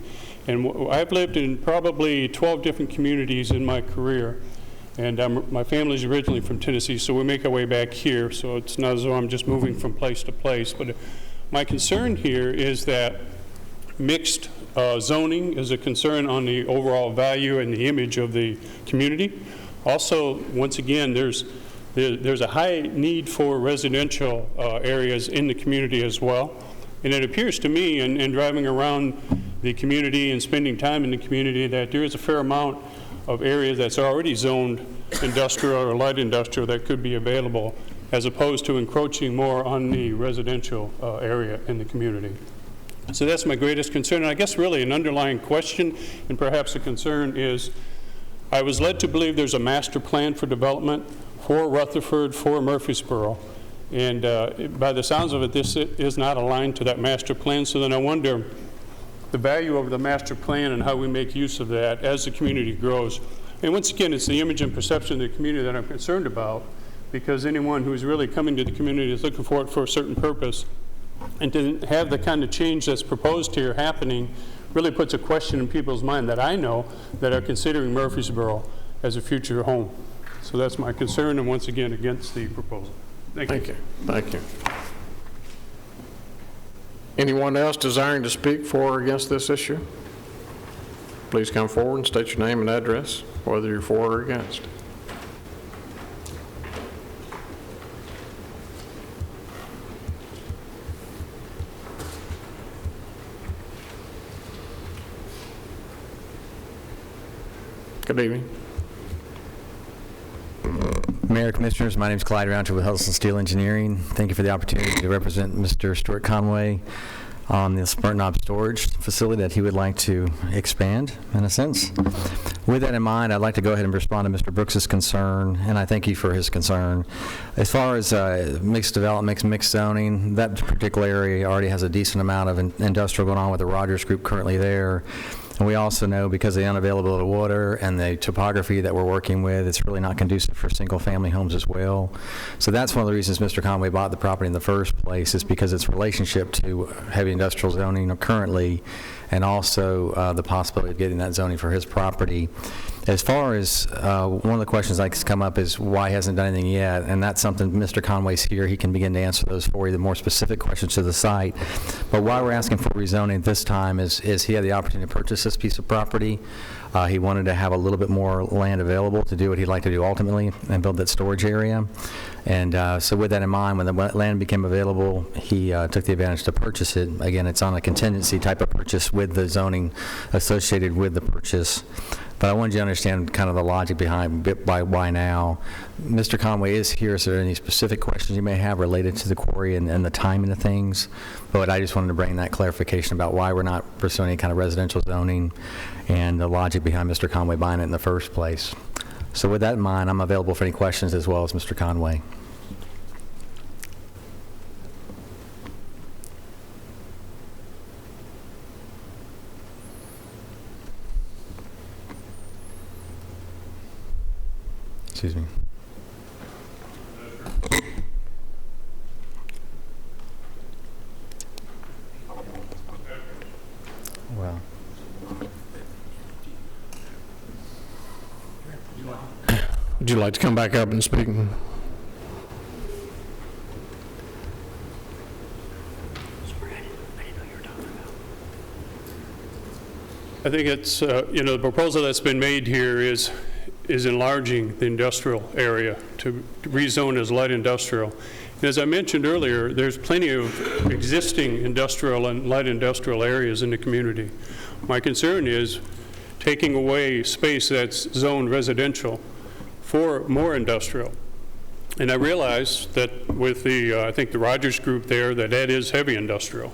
And I've lived in probably 12 different communities in my career. And my family's originally from Tennessee, so we make our way back here, so it's not as though I'm just moving from place to place. But my concern here is that mixed zoning is a concern on the overall value and the image of the community. Also, once again, there's a high need for residential areas in the community as well. And it appears to me, in driving around the community and spending time in the community, that there is a fair amount of area that's already zoned industrial or light industrial that could be available, as opposed to encroaching more on the residential area in the community. So that's my greatest concern. And I guess really an underlying question and perhaps a concern is, I was led to believe there's a master plan for development for Rutherford, for Murfreesboro. And by the sounds of it, this is not aligned to that master plan. So then I wonder the value of the master plan and how we make use of that as the community grows. And once again, it's the image and perception of the community that I'm concerned about, because anyone who's really coming to the community is looking for it for a certain purpose. And to have the kind of change that's proposed here happening really puts a question in people's mind that I know that are considering Murfreesboro as a future home. So that's my concern, and once again, against the proposal. Thank you. Thank you. Anyone else desiring to speak for or against this issue? Please come forward and state your name and address, whether you're for or against. Good evening. Mayor, Commissioners, my name is Clyde Rountree with Huddleston Steel Engineering. Thank you for the opportunity to represent Mr. Stuart Conway on this burnt knob storage facility that he would like to expand, in a sense. With that in mind, I'd like to go ahead and respond to Mr. Brooks's concern, and I thank you for his concern. As far as mixed development, mixed zoning, that particular area already has a decent amount of industrial going on with the Rogers Group currently there. And we also know, because of the unavailability of water and the topography that we're working with, it's really not conducive for single-family homes as well. So that's one of the reasons Mr. Conway bought the property in the first place, is because its relationship to heavy industrial zoning currently, and also the possibility of getting that zoning for his property. As far as one of the questions that come up is why he hasn't done anything yet, and that's something Mr. Conway's here. He can begin to answer those for you, the more specific questions to the site. But why we're asking for rezoning this time is he had the opportunity to purchase this piece of property. He wanted to have a little bit more land available to do what he'd like to do ultimately and build that storage area. And so with that in mind, when the land became available, he took the advantage to purchase it. Again, it's on a contingency type of purchase with the zoning associated with the purchase. But I wanted you to understand kind of the logic behind why now. Mr. Conway is here. Is there any specific questions you may have related to the quarry and the timing of things? But I just wanted to bring that clarification about why we're not pursuing any kind of residential zoning and the logic behind Mr. Conway buying it in the first place. So with that in mind, I'm available for any questions as well as Mr. Conway. Excuse me. Well. Would you like to come back up and speak? I think it's, the proposal that's been made here is enlarging the industrial area to rezone as light industrial. And as I mentioned earlier, there's plenty of existing industrial and light industrial areas in the community. My concern is taking away space that's zoned residential for more industrial. And I realize that with the, I think the Rogers Group there, that is heavy industrial.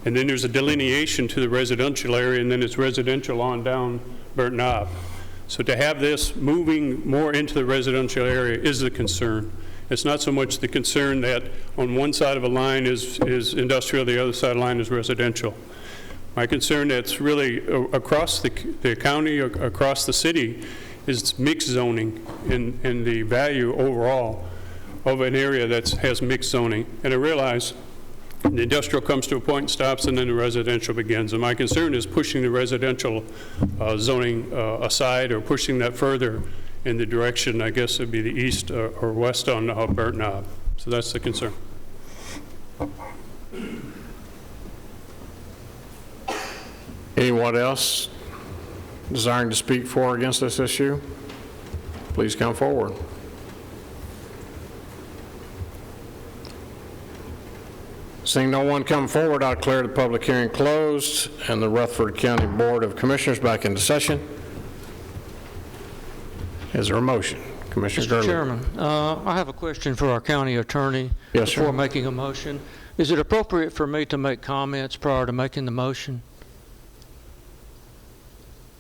And then there's a delineation to the residential area, and then it's residential on down Burnt Knob. So to have this moving more into the residential area is the concern. It's not so much the concern that on one side of a line is industrial, the other side of the line is residential. My concern that's really across the county, across the city, is mixed zoning and the value overall of an area that has mixed zoning. And I realize the industrial comes to a point and stops, and then the residential begins. And my concern is pushing the residential zoning aside or pushing that further in the direction, I guess it'd be the east or west on Burnt Knob. So that's the concern. Anyone else desiring to speak for or against this issue? Please come forward. Seeing no one come forward, I declare the public hearing closed and the Rutherford County Board of Commissioners back into session. Is there a motion? Commissioner Mr. Gurley. Chairman, I have a question for our county attorney Yes, sir. before making a motion. Is it appropriate for me to make comments prior to making the motion?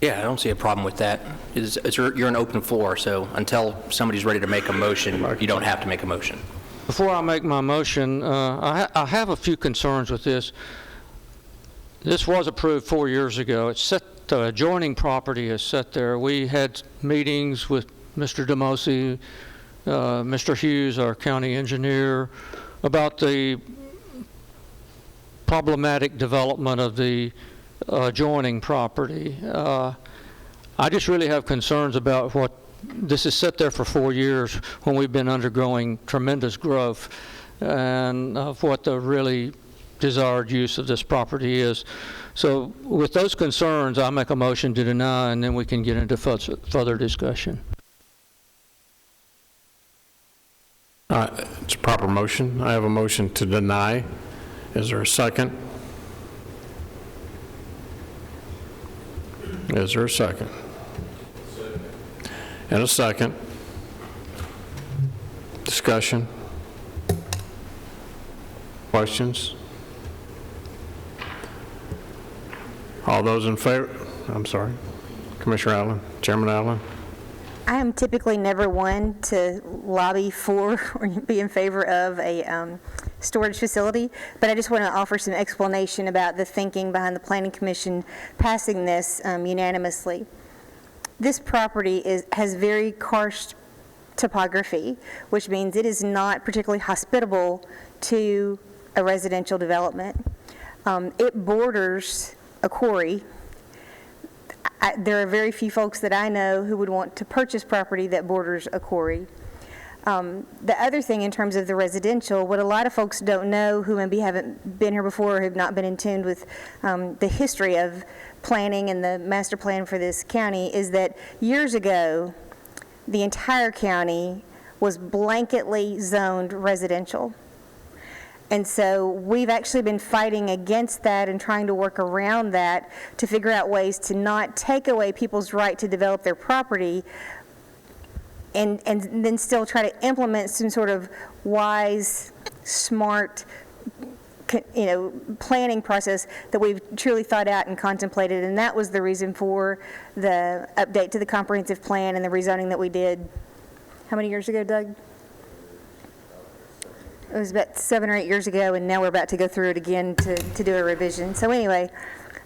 Yeah, I don't see a problem with that. You're an open floor, so until somebody's ready to make a motion, you don't have to make a motion. Before I make my motion, I have a few concerns with this. This was approved 4 years ago. It's set, the adjoining property is set there. We had meetings with Mr. DeMosi, Mr. Hughes, our county engineer, about the problematic development of the adjoining property. I just really have concerns about what this is set there for 4 years when we've been undergoing tremendous growth, and of what the really desired use of this property is. So with those concerns, I make a motion to deny, and then we can get into further discussion. It's a proper motion. I have a motion to deny. Is there a second? Is there a second? And a second. Discussion. Questions? All those in favor? I'm sorry. Commissioner Allen, Chairman Allen. I am typically never one to lobby for or be in favor of a storage facility, but I just want to offer some explanation about the thinking behind the Planning Commission passing this unanimously. This property has very karst topography, which means it is not particularly hospitable to a residential development. It borders a quarry. There are very few folks that I know who would want to purchase property that borders a quarry. The other thing in terms of the residential, what a lot of folks don't know who maybe haven't been here before or have not been in tune with the history of planning and the master plan for this county is that years ago, the entire county was blanketly zoned residential. And so we've actually been fighting against that and trying to work around that to figure out ways to not take away people's right to develop their property and then still try to implement some sort of wise, smart, planning process that we've truly thought out and contemplated. And that was the reason for the update to the comprehensive plan and the rezoning that we did, how many years ago, Doug? It was about 7 or 8 years ago, and now we're about to go through it again to do a revision. So anyway,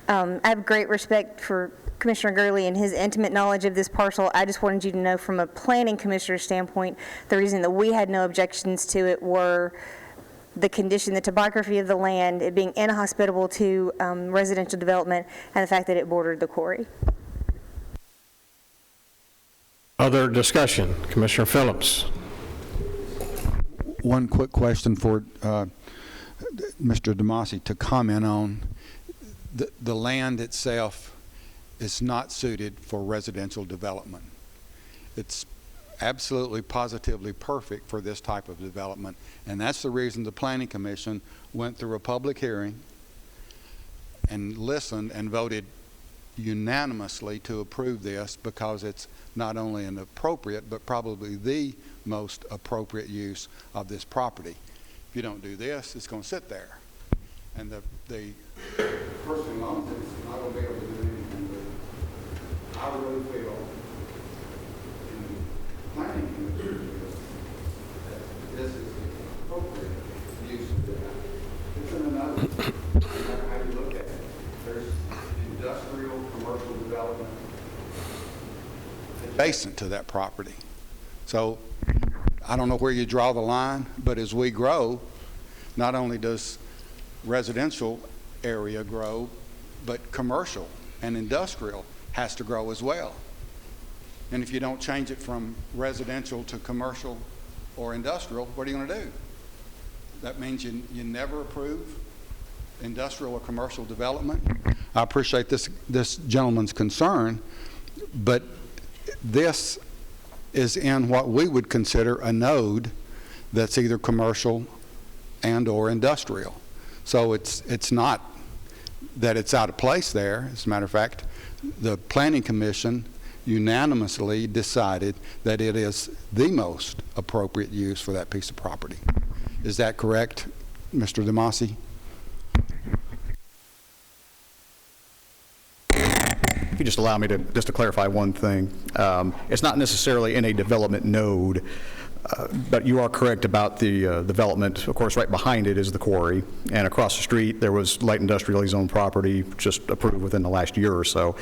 I have great respect for Commissioner Gurley and his intimate knowledge of this parcel. I just wanted you to know from a planning commissioner standpoint, the reason that we had no objections to it were the condition, the topography of the land, it being inhospitable to residential development, and the fact that it bordered the quarry. Other discussion? Commissioner Phillips. One quick question for Mr. DeMosi to comment on. The land itself is not suited for residential development. It's absolutely positively perfect for this type of development, and that's the reason the Planning Commission went through a public hearing and listened and voted unanimously to approve this, because it's not only an appropriate but probably the most appropriate use of this property. If you don't do this, it's going to sit there, and the person who owns it is not going to be able to do anything with it. I really feel in the Planning Commission that this is the appropriate use of that. It's in another how you look at it. There's industrial commercial development adjacent to that property. So I don't know where you draw the line, but as we grow, not only does residential area grow, but commercial and industrial has to grow as well. And if you don't change it from residential to commercial or industrial, what are you going to do? That means you never approve industrial or commercial development. I appreciate this gentleman's concern, but this is in what we would consider a node that's either commercial and or industrial. So it's not that it's out of place there. As a matter of fact, the Planning Commission unanimously decided that it is the most appropriate use for that piece of property. Is that correct, Mr. DeMasi? If you just allow me to clarify one thing. It's not necessarily in a development node, but you are correct about the development. Of course, right behind it is the quarry, and across the street there was light industrially zoned property just approved within the last year or so.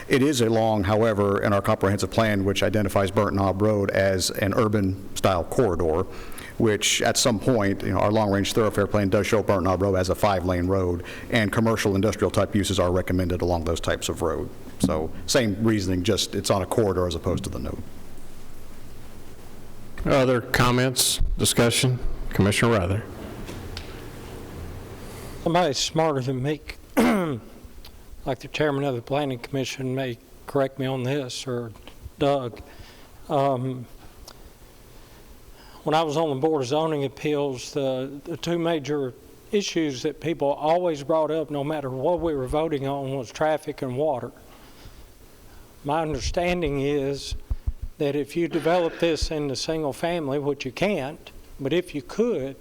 It is along, however, in our comprehensive plan, which identifies Burnt Knob Road as an urban-style corridor, which at some point, our long-range thoroughfare plan does show Burnt Knob Road as a 5-lane road, and commercial industrial type uses are recommended along those types of road. So same reasoning, just it's on a corridor as opposed to the node. Other comments, discussion? Commissioner Rather. Somebody smarter than me, like the chairman of the Planning Commission, may correct me on this, or Doug. When I was on the Board of Zoning Appeals, the two major issues that people always brought up, no matter what we were voting on, was traffic and water. My understanding is that if you develop this into single family, which you can't, but if you could,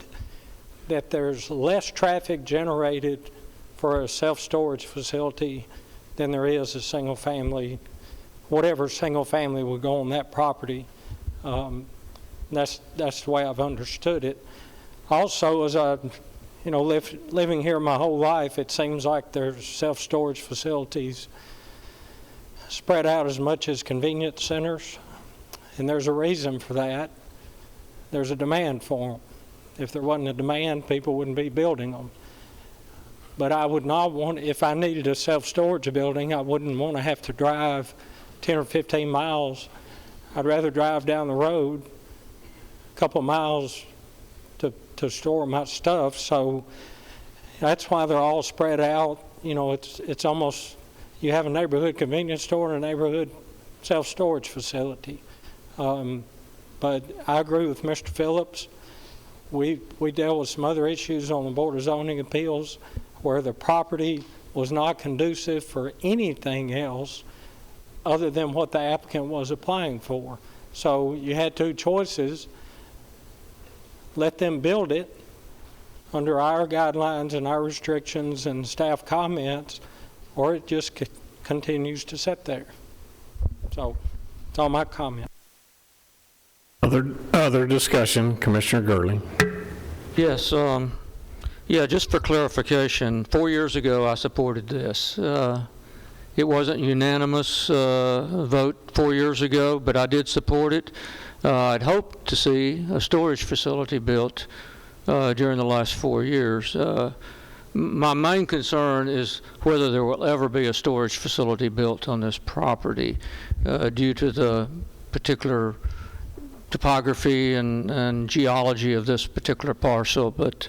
that there's less traffic generated for a self-storage facility than there is a single family, whatever single family would go on that property. That's the way I've understood it. Also, as I, living here my whole life, it seems like there's self-storage facilities spread out as much as convenience centers, and there's a reason for that. There's a demand for them. If there wasn't a demand, people wouldn't be building them. But I would not want, if I needed a self-storage building, I wouldn't want to have to drive 10 or 15 miles. I'd rather drive down the road a couple miles to store my stuff. So that's why they're all spread out. It's almost, you have a neighborhood convenience store and a neighborhood self-storage facility. But I agree with Mr. Phillips. We dealt with some other issues on the Board of Zoning Appeals where the property was not conducive for anything else other than what the applicant was applying for. So you had two choices: let them build it under our guidelines and our restrictions and staff comments, or it just continues to sit there. So that's all my comment. Other discussion, Commissioner Gurley. Yes, just for clarification, 4 years ago I supported this. It wasn't unanimous vote 4 years ago, but I did support it. I'd hoped to see a storage facility built during the last 4 years. My main concern is whether there will ever be a storage facility built on this property due to the particular topography and geology of this particular parcel. But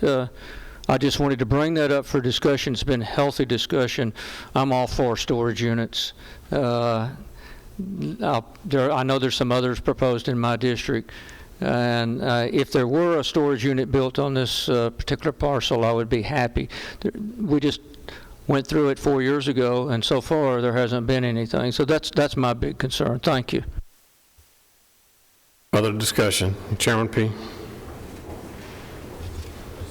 I just wanted to bring that up for discussion. It's been a healthy discussion. I'm all for storage units. I know there's some others proposed in my district, and if there were a storage unit built on this particular parcel, I would be happy. We just went through it 4 years ago, and so far there hasn't been anything. So that's my big concern. Thank you. Other discussion, Chairman P.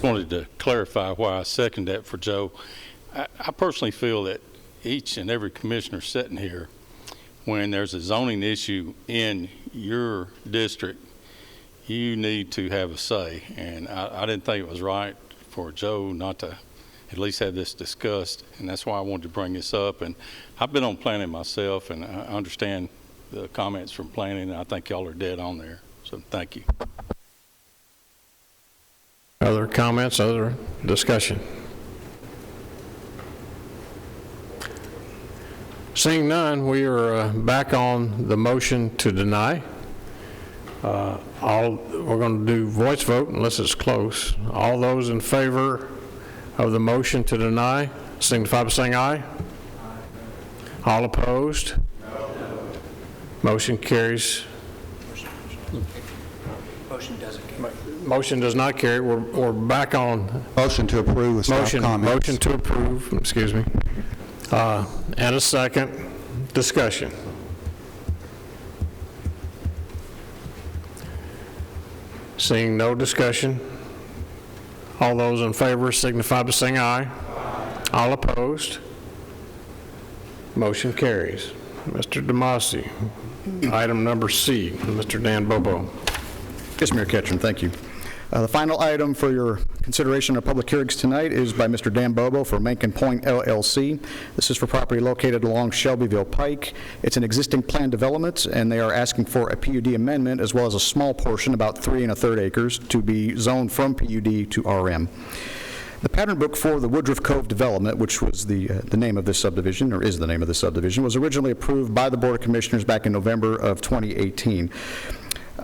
Wanted to clarify why I second that for Joe. I personally feel that each and every commissioner sitting here, when there's a zoning issue in your district, you need to have a say. And I didn't think it was right for Joe not to at least have this discussed, and that's why I wanted to bring this up. And I've been on planning myself, and I understand the comments from planning, and I think y'all are dead on there. So thank you. Other comments, other discussion? Seeing none, we are back on the motion to deny. We're going to do voice vote unless it's close. All those in favor of the motion to deny, signify by saying aye. All opposed? Motion carries. Motion does not carry. We're back on. Motion to approve with staff comments. Motion to approve, excuse me. And a second. Discussion. Seeing no discussion, all those in favor signify by saying aye. All opposed? Motion carries. Mr. Demasi, item number C, Mr. Dan Bobo. Yes, Mayor Ketchum, thank you. The final item for your consideration of public hearings tonight is by Mr. Dan Bobo for Mankin Point LLC. This is for property located along Shelbyville Pike. It's an existing planned development, and they are asking for a PUD amendment as well as a small portion, about 3 1/3 acres, to be zoned from PUD to RM. The pattern book for the Woodruff Cove development, which was the name of this subdivision, or is the name of this subdivision, was originally approved by the Board of Commissioners back in November of 2018.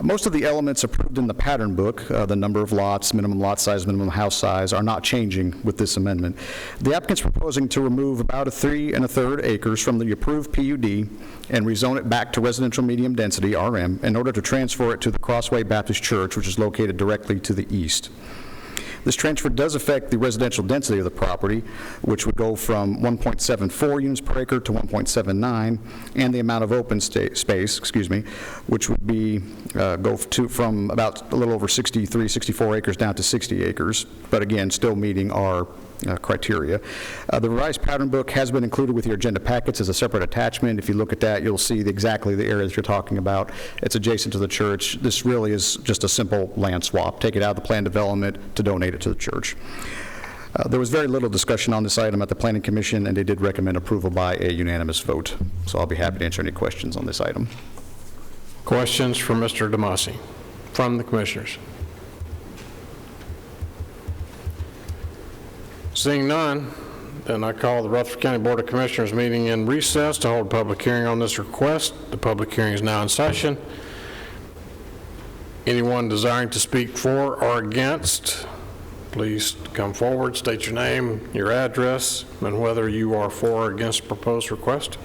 Most of the elements approved in the pattern book, the number of lots, minimum lot size, minimum house size, are not changing with this amendment. The applicant's proposing to remove about 3 1/3 acres from the approved PUD and rezone it back to residential medium density, RM, in order to transfer it to the Crossway Baptist Church, which is located directly to the east. This transfer does affect the residential density of the property, which would go from 1.74 units per acre to 1.79, and the amount of open space, which would be from about a little over 63, 64 acres down to 60 acres, but again, still meeting our criteria. The revised pattern book has been included with your agenda packets as a separate attachment. If you look at that, you'll see exactly the areas you're talking about. It's adjacent to the church. This really is just a simple land swap. Take it out of the planned development to donate it to the church. There was very little discussion on this item at the Planning Commission, and they did recommend approval by a unanimous vote. So I'll be happy to answer any questions on this item. Questions for Mr. Demasi from the commissioners? Seeing none, then I call the Rutherford County Board of Commissioners meeting in recess to hold a public hearing on this request. The public hearing is now in session. Anyone desiring to speak for or against, please come forward, state your name, your address, and whether you are for or against the proposed request.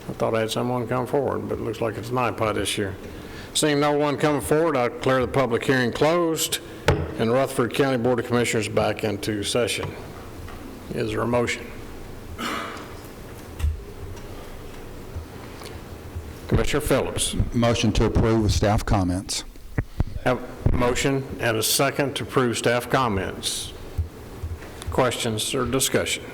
I thought I had someone come forward, but it looks like it's an iPod issue. Seeing no one coming forward, I declare the public hearing closed and Rutherford County Board of Commissioners back into session. Is there a motion? Commissioner Phillips. Motion to approve with staff comments. Have a motion and a second to approve staff comments. Questions or discussion?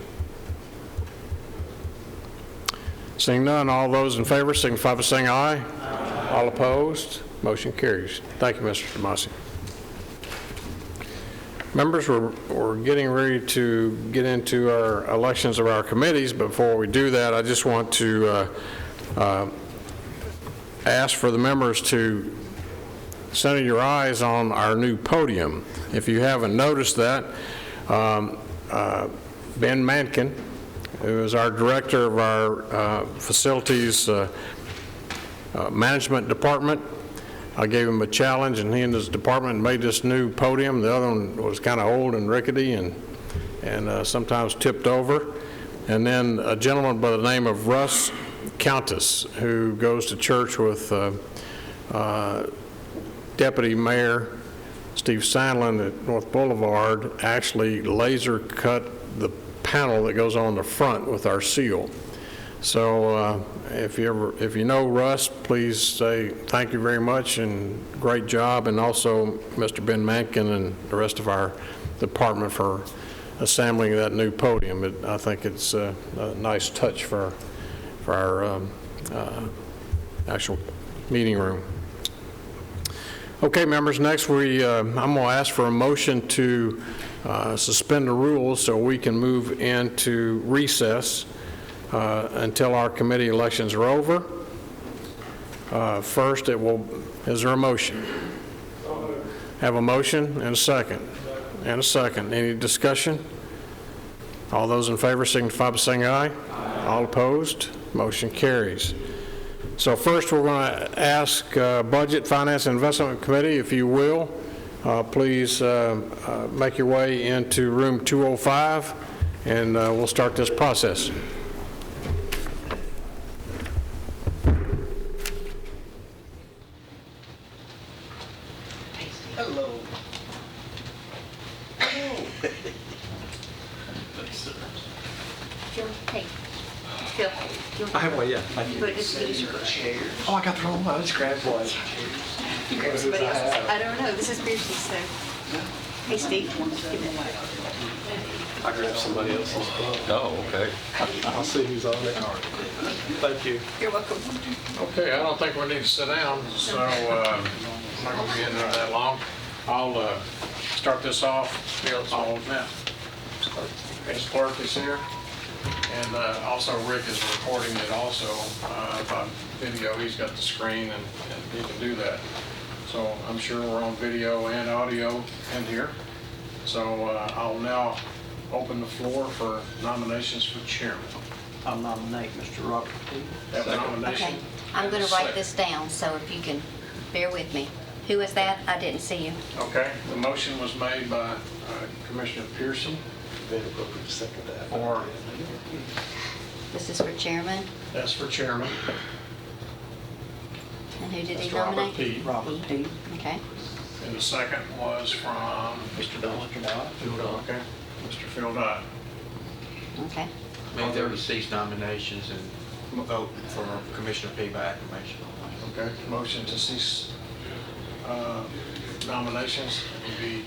Seeing none, all those in favor signify by saying aye. Aye. All opposed? Motion carries. Thank you, Mr. Demasi. Members, we're getting ready to get into our elections of our committees. Before we do that, I just want to ask for the members to center your eyes on our new podium. If you haven't noticed that, Ben Mankin, who is our director of our facilities management department, I gave him a challenge, and he and his department made this new podium. The other one was kind of old and rickety and sometimes tipped over. And then a gentleman by the name of Russ Countess, who goes to church with Deputy Mayor Steve Sandlin at North Boulevard, actually laser cut the panel that goes on the front with our seal. So if you know Russ, please say thank you very much and great job, and also Mr. Ben Mankin and the rest of our department for assembling that new podium. I think it's a nice touch for our actual meeting room. Okay, members, next I'm going to ask for a motion to suspend the rules so we can move into recess until our committee elections are over. First, is there a motion? Have a motion and a second. And a second. Any discussion? All those in favor signify by saying aye. All opposed? Motion carries. So first, we're going to ask Budget, Finance, and Investment Committee, if you will, please make your way into room 205, and we'll start this process. Hello. Phil, hey, Phil. I have one, yeah. But just give us your chair. Oh, I got the wrong one. I just grabbed one. You grab somebody else's. I don't know. This is Pierce's, so. Hey, Steve. Give it. I grabbed somebody else's. Oh, okay. I'll see who's on it. Thank you. You're welcome. Okay, I don't think we need to sit down, so I'm not going to be in there that long. I'll start this off. I'll Ms. Clark is here, and also Rick is recording it also by video. He's got the screen, and he can do that. So I'm sure we're on video and audio in here. So I'll now open the floor for nominations for chairman. I'll nominate Mr. Robert P. Have a nomination? Okay. I'm going to write this down, so if you can bear with me. Who is that? I didn't see you. Okay, the motion was made by Commissioner Pearson. Or This is for chairman. that's for chairman. And who did he Mr. Robert nominate? P. Robert P. Okay. And the second was from Mr. Dodd. Okay, Mr. Phil Dodd. Okay. Move that we cease nominations and vote for Commissioner P by acclamation. Okay, motion to cease nominations will be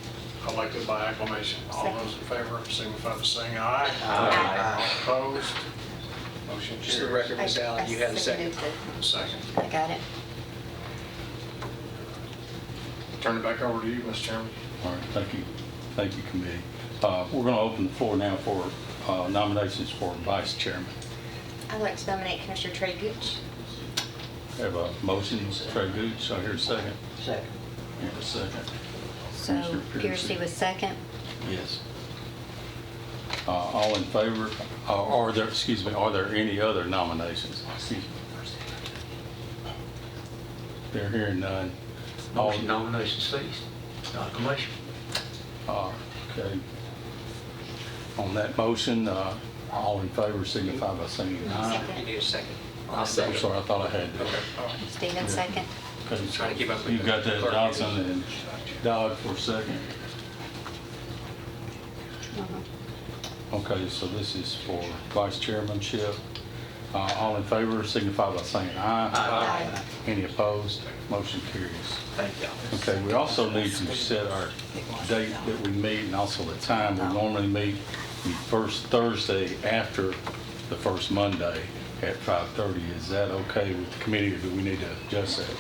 elected by acclamation. All those in favor signify by saying aye. Aye. Opposed? Motion carries. Just the record, Ms. Allen, you had a second. Second. I got it. Turn it back over to you, Mr. Chairman. All right, thank you. Thank you, committee. We're going to open the floor now for nominations for vice chairman. I'd like to nominate Commissioner Trey Gooch. Have a motion, Trey Gooch. I hear a second. Second. Hear a second. So Commissioner Piercy was second. Yes. All in favor? Are there any other nominations? Excuse me. They're hearing none. All Nominations ceased. Acclamation. Okay. On that motion, all in favor signify by saying aye. You need a second. I'm sorry, I thought I had that. Stephen second. Okay, Trying to keep up with you the got that, clerk. Johnson and Dodd for a second. Okay, so this is for vice chairmanship. All in favor signify by saying aye. Aye. Any opposed? Motion carries. Thank you. Okay, we also need to set our date that we meet and also the time. We normally meet the first Thursday after the first Monday at 5:30. Is that okay with the committee, or do we need to adjust that?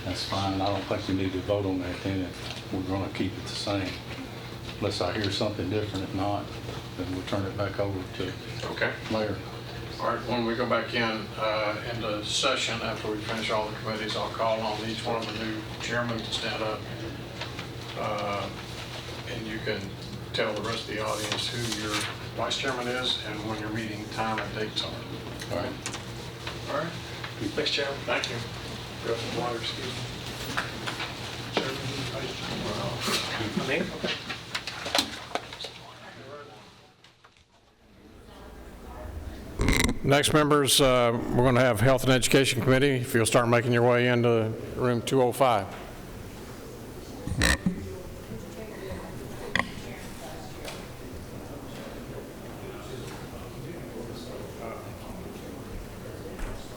That's fine. I don't think we need to vote on that then if we're going to keep it the same. Unless I hear something different. If not, then we'll turn it back over to Okay. Mayor. All right, when we go back into session, after we finish all the committees, I'll call on each one of the new chairmen to stand up. And you can tell the rest of the audience who your vice chairman is and when your meeting time and dates are. All right? All right? Thanks, Chairman. Thank you. Go some water, excuse me. I'm here. Next, members, we're going to have Health and Education Committee. If you'll start making your way into room 205.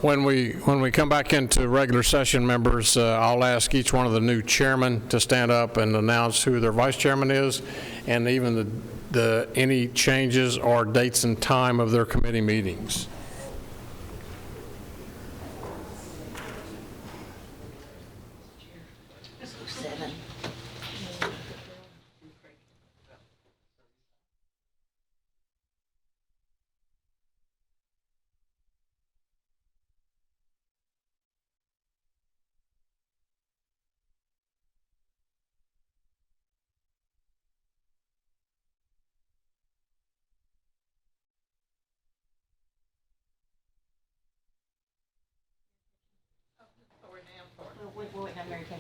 When we come back into regular session, members, I'll ask each one of the new chairmen to stand up and announce who their vice chairman is, and even any changes or dates and time of their committee meetings.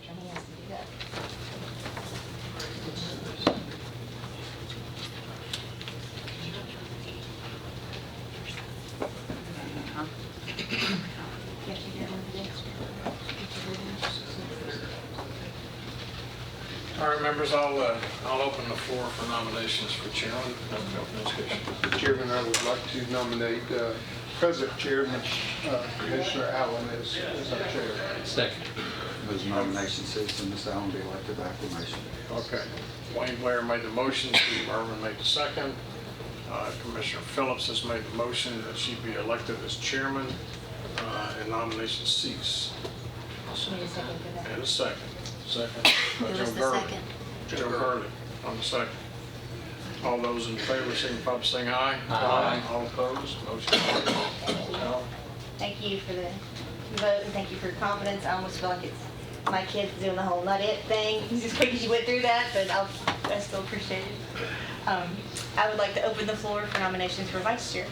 Spectrum, he has to do that. All right, members, I'll open the floor for nominations for chairman. Mr. Chairman, I would like to nominate present chairman, Commissioner Allen, as our chair. Second. Those nominations cease and Ms. Allen be elected by acclamation. Okay. Wayne Blair made the motion, Steve Irwin made the second. Commissioner Phillips has made the motion that she be elected as chairman, and nominations cease. She needs a second for that. And a second. Second. by Who Joe was the Gurley. second? Joe Gurley on the second. All those in favor, signify by saying aye. Aye. All opposed, motion carries. No? Thank you for the vote, and thank you for your confidence. I almost feel like it's my kids doing the whole not it thing, just because you went through that, but I still appreciate it. I would like to open the floor for nominations for vice chair.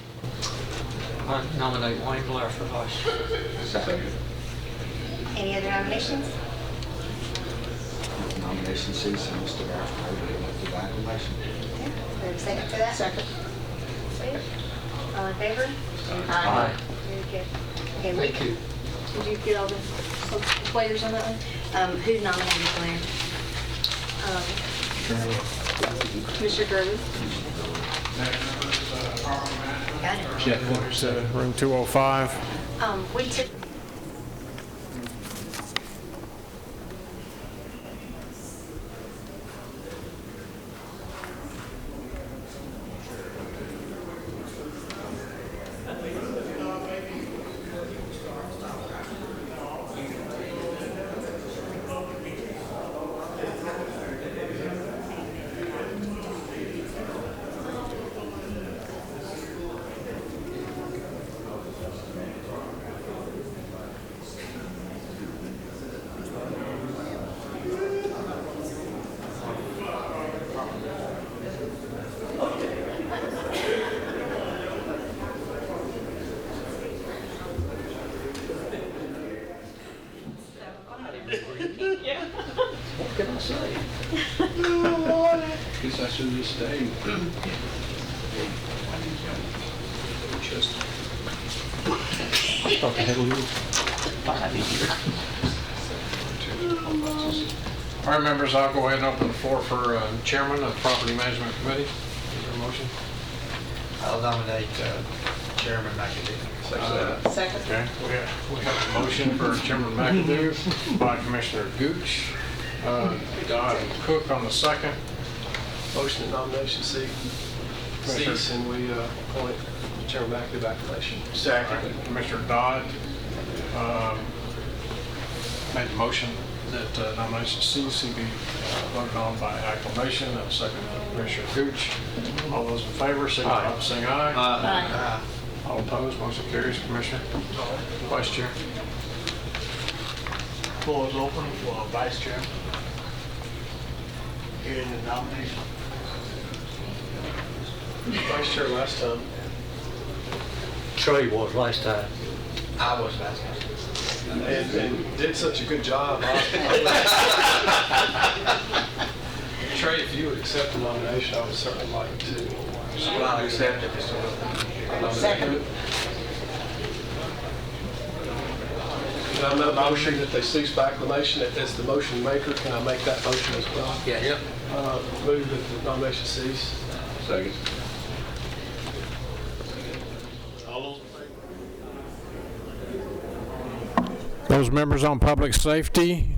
I nominate Wayne Blair for vice chair. Second. Any other nominations? Nomination cease and Mr. Barrett be elected by acclamation. Is there a second for that? Second. All in favor? Aye. Very good. Okay, Thank you. Did you get all the players on that one? Who nominated Blair? Commissioner Gurley. Got it. Jeff, room 205. We took. What can I say? Guess I should just stay. What the hell is 5 here? All right, members, I'll go ahead and open the floor for chairman of the Property Management Committee. Is there a motion? I'll nominate Chairman McAdoo. Second. Okay, we have a motion for Chairman McAdoo by Commissioner Gooch. Dodd and Cook on the second. Motion and nomination cease, and we appoint Chairman McAdoo by acclamation. Second. Commissioner Dodd made the motion that nomination cease and be voted on by acclamation, and second Commissioner Gooch. All those in favor, signify by saying aye. Aye. All opposed, motion carries. Commissioner, Vice Chair. Floor is open for Vice Chair. Hearing the nomination. Vice Chair last time. Trey was last time. I was last time. And did such a good job. Trey, if you would accept the nomination, I would certainly like to. I'll accept it. Second. Can I make a motion that they cease by acclamation? As the motion maker, can I make that motion as well? Yes. Yep. Move that the nomination cease. Second. Those members on public safety,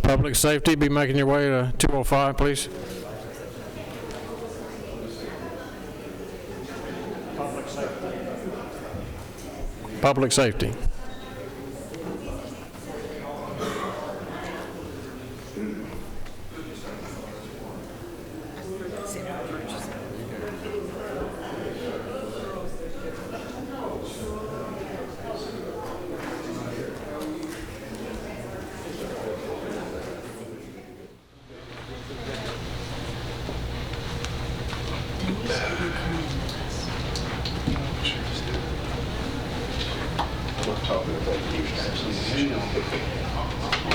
be making your way to 205, please. Public safety.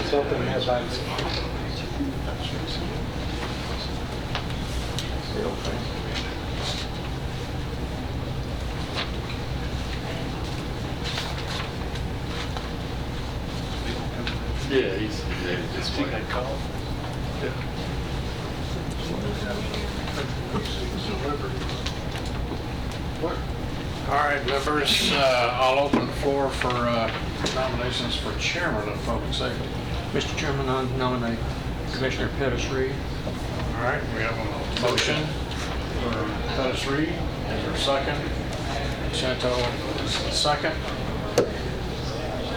Something has Yeah, he's just take that call. All right, members, I'll open the floor for nominations for chairman of public safety. Mr. Chairman, I nominate Commissioner Pettis Reed. All right, we have a motion for Pettis Reed. Is there a second? Shanto is the second.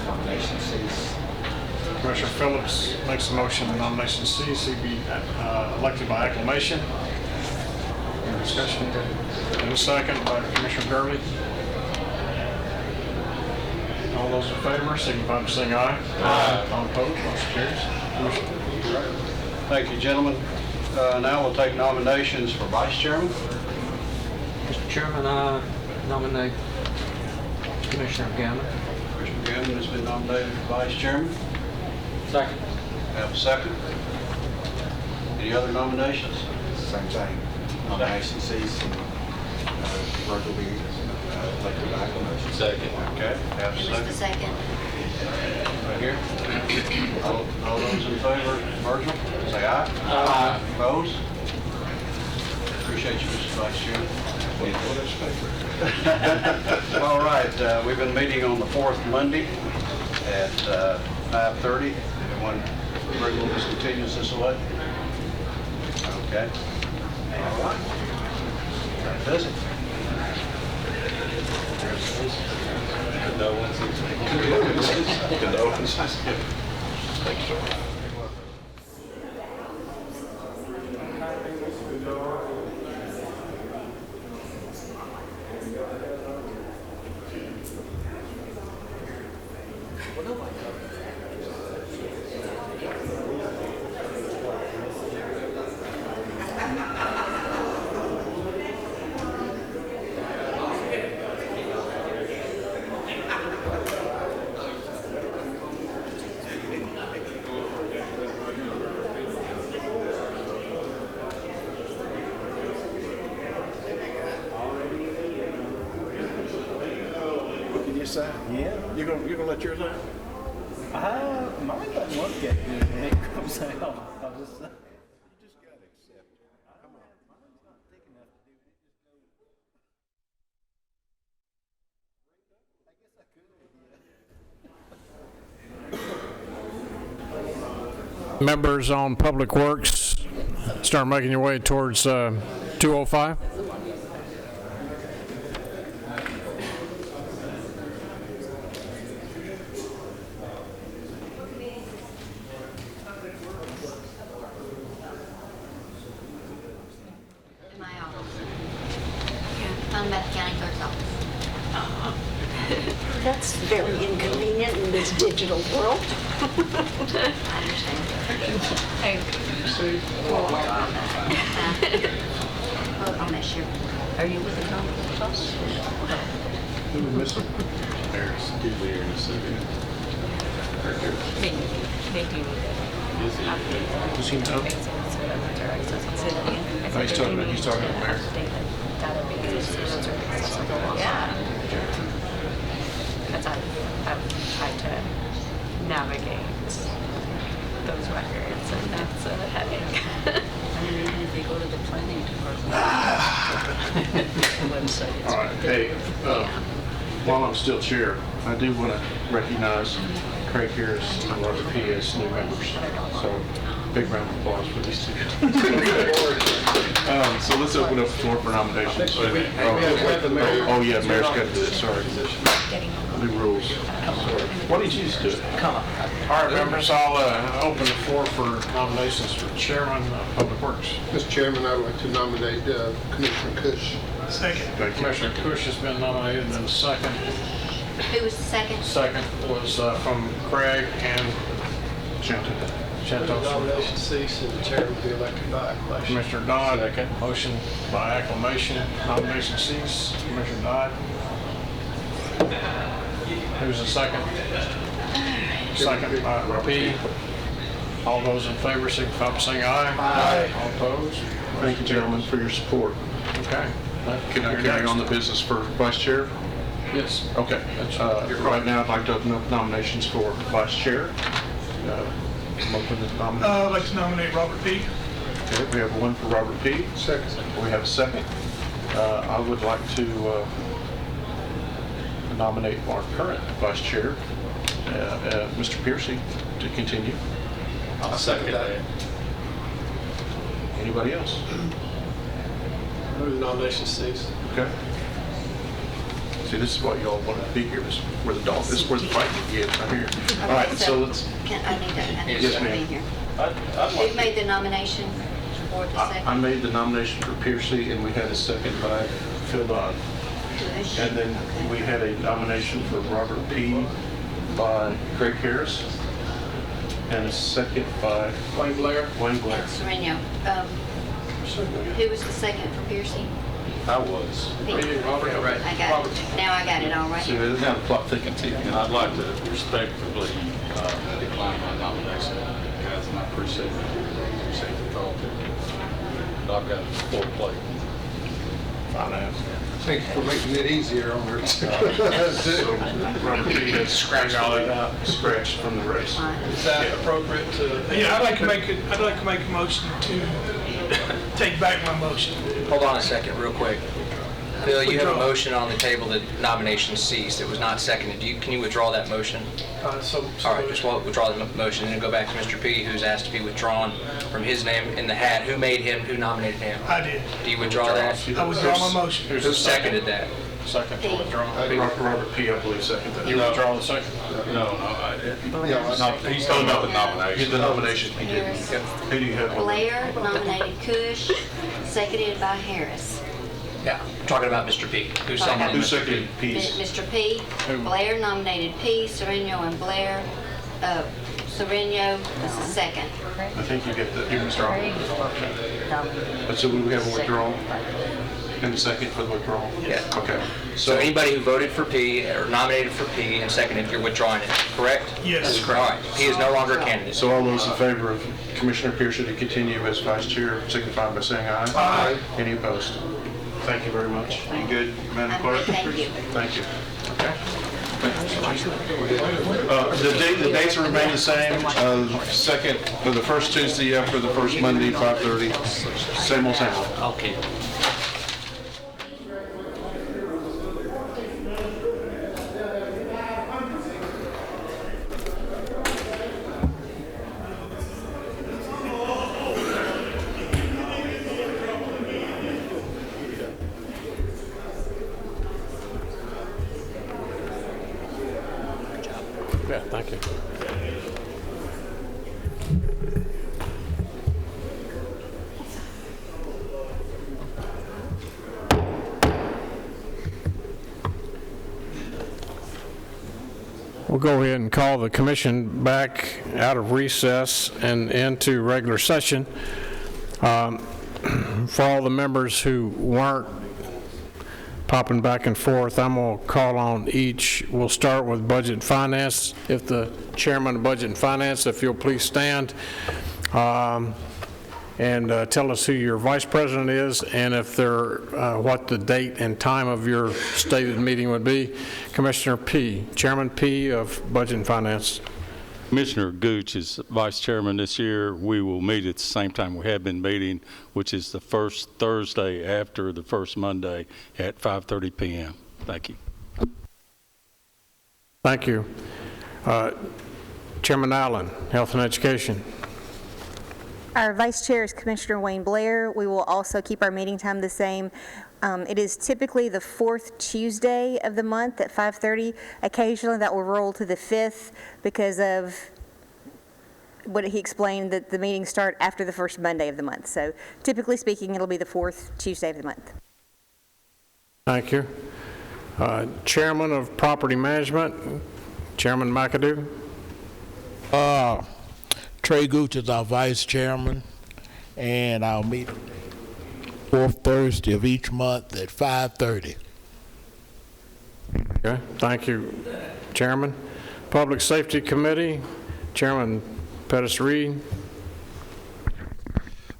Nomination cease. Commissioner Phillips makes a motion the nomination cease. He be elected by acclamation. Any discussion? And a second by Commissioner Gurley. All those in favor, signify by saying aye. Aye. All opposed, motion carries. Commissioner. Thank you, gentlemen. Now we'll take nominations for vice chairman. Mr. Chairman, I nominate Commissioner Gammon. Commissioner Gammon has been nominated for vice chairman. Second. Have a second. Any other nominations? Same thing. Nomination cease and Virgil be elected by acclamation. Second. Okay, have a Who's the second. second? Right here. All those in favor, Virgil, say aye. Aye. Opposed? Appreciate you, Mr. Vice Chairman. All right, we've been meeting on the fourth Monday at 5:30. Anyone agree with this continues this way? Okay. All right. Very busy. Condolences. Thanks, sir. Yeah. You're gonna let yours out? Mine doesn't look that good when it comes out. I'll just say. You just gotta accept it. Come on. Mine's not thick enough to do it. Just go. Members on Public Works, start making your way towards 205. Beth County Clerk's Office. That's very inconvenient in this digital world. I understand. I'll miss you. Are you with the Clerk's Office? Who we missing? There's Dooley in a second. They do. Does he know? He's talking to Mayor. Yeah. Because I've tried to navigate those records, and that's a headache. And even if you go to the planning department website. All right, hey, while I'm still chair, I do want to recognize Craig Harris and Robert P. as new members. So, big round of applause for these two. So let's open up the floor for nominations. Oh yeah, Mayor's got to do it, sorry. New rules. Why don't you just do it? Come on. All right, members, I'll open the floor for nominations for chairman of Public Works. Mr. Chairman, I'd like to nominate Commissioner Cush. Second. Commissioner Cush has been nominated, and the second. Who was the second? Second was from Craig and Shanto. Nomination cease and the chair will be elected by acclamation. Commissioner Dodd, motion by acclamation. Nomination cease. Commissioner Dodd. Who's the second? second by P. All those in favor, signify by saying aye. Aye. All opposed? Thank you, gentlemen, for your support. Okay. Can I carry on the business for vice chair? Yes. Okay. Right now, I'd like to open up nominations for vice chair. I'm open to nominate. I'd like to nominate Robert P. Okay, we have one for Robert P. Second. We have a second. I would like to nominate our current vice chair, Mr. Piercy, to continue. I'll second that. Anybody else? Move the nomination cease. Okay. See, this is why y'all want to be here. This is where the dog, this is where the fight begins, right here. All right, so let's. I need Yes, to be ma'am. here. I'd Who like made the nomination for the I second? made the nomination for Piercy, and we had a second by Phil Dodd. And then we had a nomination for Robert P. by Craig Harris, and a second by Wayne Blair. Wayne Blair. Sereno. Who was the second for Piercy? I was. Robert. I got it. Now I got it all right. See, there's now the plot thickens here. And I'd like to respectfully decline my nomination, guys, and I appreciate the thought. But I've got a full plate. Finance. Thank you for making it easier on her. So Robert P. has scratched from the race. Is that appropriate to? Yeah, I'd like to make a motion to take back my motion. Hold on a second, real quick. Phil, you have a Withdraw. motion on the table that nomination ceased. It was not seconded. Can you withdraw that motion? All right, just withdraw the motion and then go back to Mr. P, who's asked to be withdrawn from his name in the hat. Who made him? Who nominated him? I did. Do you withdraw that? I withdraw my motion. Who seconded that? Second to withdraw. Robert P., I believe, seconded that. You withdraw the second? He's talking about the nomination. The nomination he did. Who do you have? Blair nominated Cush, seconded by Harris. Yeah, I'm talking about Mr. P. Who seconded? Who seconded P's? Mr. P. Blair nominated P. Sereno and Blair. Sereno was the second. I think you get the, you withdraw. But so we have a withdrawal? And a second for the withdrawal? Yeah. Okay. So anybody who voted for P or nominated for P and seconded, you're withdrawing it, correct? Yes. That's correct. All right, P is no longer a candidate. So all those in favor of Commissioner Piercy to continue as vice chair, signify by saying aye. Aye. Any opposed? Thank you very much. You good, Madam Clerk? Thank you. Thank you. Okay. The dates remain the same. The first Tuesday after the first Monday, 5:30. Same old, same old. Okay. Yeah, thank you. We'll go ahead and call the commission back out of recess and into regular session. For all the members who weren't popping back and forth, I'm going to call on each. We'll start with Budget and Finance. If the Chairman of Budget and Finance, if you'll please stand and tell us who your Vice President is and if they're, what the date and time of your stated meeting would be. Commissioner P., Chairman P. of Budget and Finance. Commissioner Gooch is Vice Chairman this year. We will meet at the same time we have been meeting, which is the first Thursday after the first Monday at 5:30 p.m. Thank you. Thank you. Chairman Allen, Health and Education. Our Vice Chair is Commissioner Wayne Blair. We will also keep our meeting time the same. It is typically the fourth Tuesday of the month at 5:30. Occasionally that will roll to the 5th because of what he explained, that the meetings start after the first Monday of the month. So typically speaking, it'll be the fourth Tuesday of the month. Thank you. Chairman of Property Management, Chairman McAdoo. Trey Gooch is our Vice Chairman, and I'll meet fourth Thursday of each month at 5:30. Okay, thank you, Chairman. Public Safety Committee, Chairman Pettis Reed.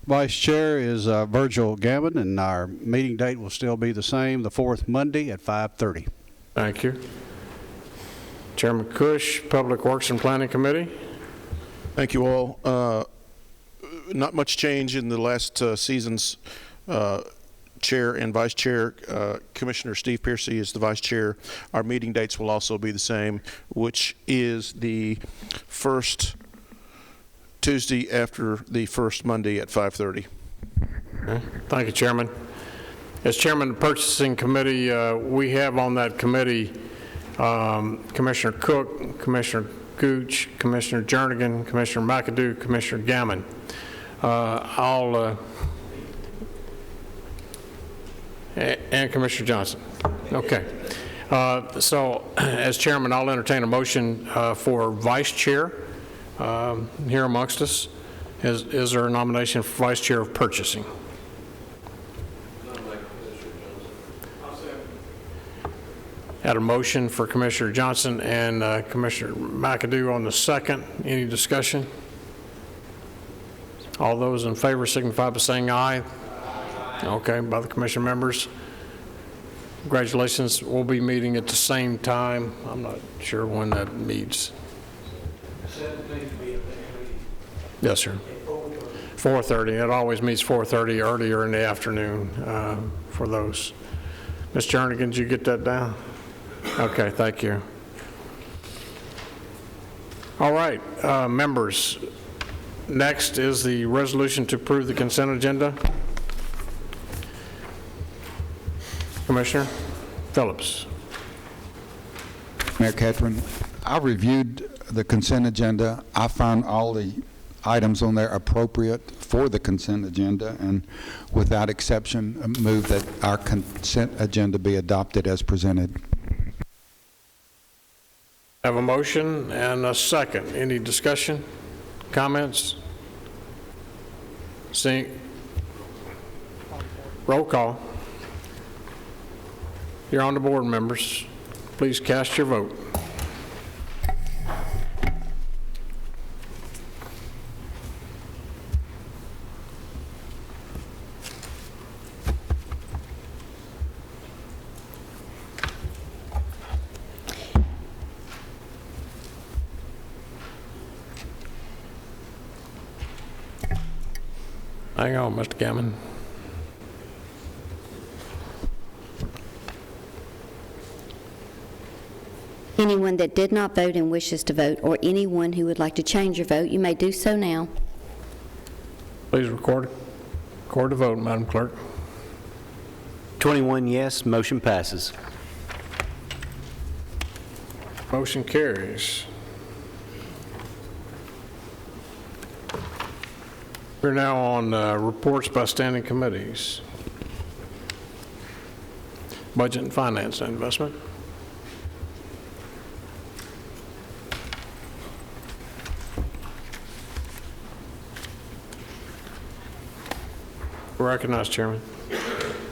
Vice Chair is Virgil Gammon, and our meeting date will still be the same, the fourth Monday at 5:30. Thank you. Chairman Cush, Public Works and Planning Committee. Thank you all. Not much change in the last season's chair and vice chair. Commissioner Steve Piercy is the vice chair. Our meeting dates will also be the same, which is the first Tuesday after the first Monday at 5:30. Okay. Thank you, Chairman. As Chairman of the Purchasing Committee, we have on that committee Commissioner Cook, Commissioner Gooch, Commissioner Jernigan, Commissioner McAdoo, Commissioner Gammon. And Commissioner Johnson. Okay. So, as Chairman, I'll entertain a motion for Vice Chair here amongst us. Is there a nomination for Vice Chair of Purchasing? Had a motion for Commissioner Johnson and Commissioner McAdoo on the second. Any discussion? All those in favor signify by saying aye. Okay, by the commission members. Congratulations. We'll be meeting at the same time. I'm not sure when that meets. Yes, sir. 4:30. It always meets 4:30 earlier in the afternoon for those. Ms. Jernigan, did you get that down? Okay, thank you. All right, members. Next is the resolution to approve the consent agenda. Commissioner Phillips. Mayor Catherine, I reviewed the consent agenda. I found all the items on there appropriate for the consent agenda, and without exception, move that our consent agenda be adopted as presented. I have a motion and a second. Any discussion? Comments? Seeing? Roll call. You're on the board, members. Please cast your vote. Hang on, Mr. Gammon. Anyone that did not vote and wishes to vote, or anyone who would like to change your vote, you may do so now. Please record the vote, Madam Clerk. 21 yes, motion passes. Motion carries. We're now on reports by standing committees. Budget and Finance and Investment. Recognized, Chairman.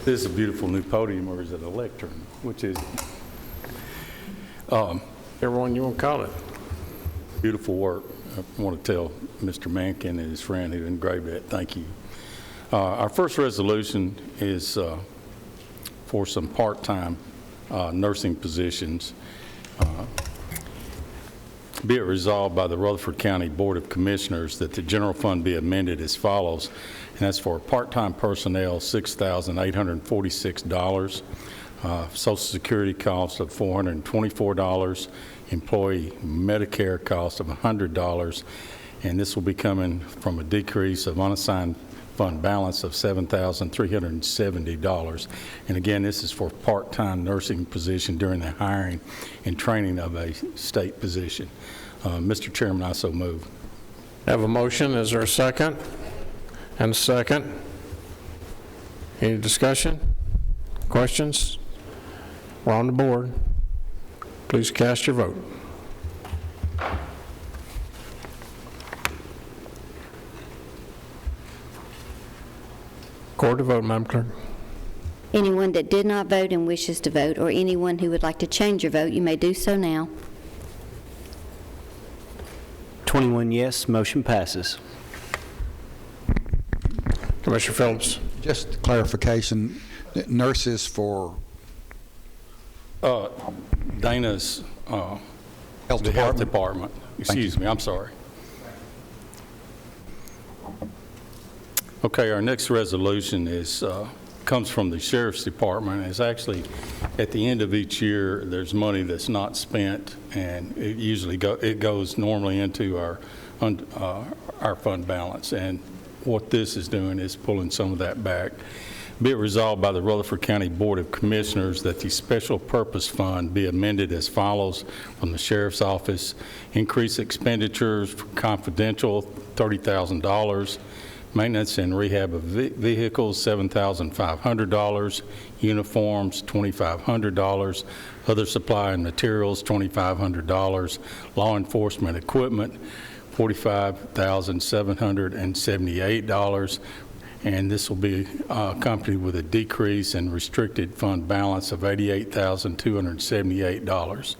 This is a beautiful new podium, or is it a lectern? Which is everyone you want to call it. Beautiful work. I want to tell Mr. Mankin and his friend who engraved that, thank you. Our first resolution is for some part-time nursing positions. Be it resolved by the Rutherford County Board of Commissioners that the general fund be amended as follows, and that's for part-time personnel, $6,846, Social Security cost of $424, employee Medicare cost of $100, and this will be coming from a decrease of unassigned fund balance of $7,370. And again, this is for part-time nursing position during the hiring and training of a state position. Mr. Chairman, I so move. Have a motion. Is there a second? And a second. Any discussion? Questions? We're on the board. Please cast your vote. Record the vote, Madam Clerk. Anyone that did not vote and wishes to vote, or anyone who would like to change your vote, you may do so now. 21 yes, motion passes. Commissioner Phillips. Just clarification, nurses for Dana's, Health the Health Department? Department. Excuse me, I'm sorry. Okay, our next resolution comes from the Sheriff's Department. It's actually, at the end of each year, there's money that's not spent, and it usually goes normally into our fund balance. And what this is doing is pulling some of that back. Be it resolved by the Rutherford County Board of Commissioners that the Special Purpose Fund be amended as follows from the Sheriff's Office. Increase expenditures for confidential, $30,000. Maintenance and rehab of vehicles, $7,500. Uniforms, $2,500. Other supply and materials, $2,500. Law enforcement equipment, $45,778. And this will be accompanied with a decrease in restricted fund balance of $88,278.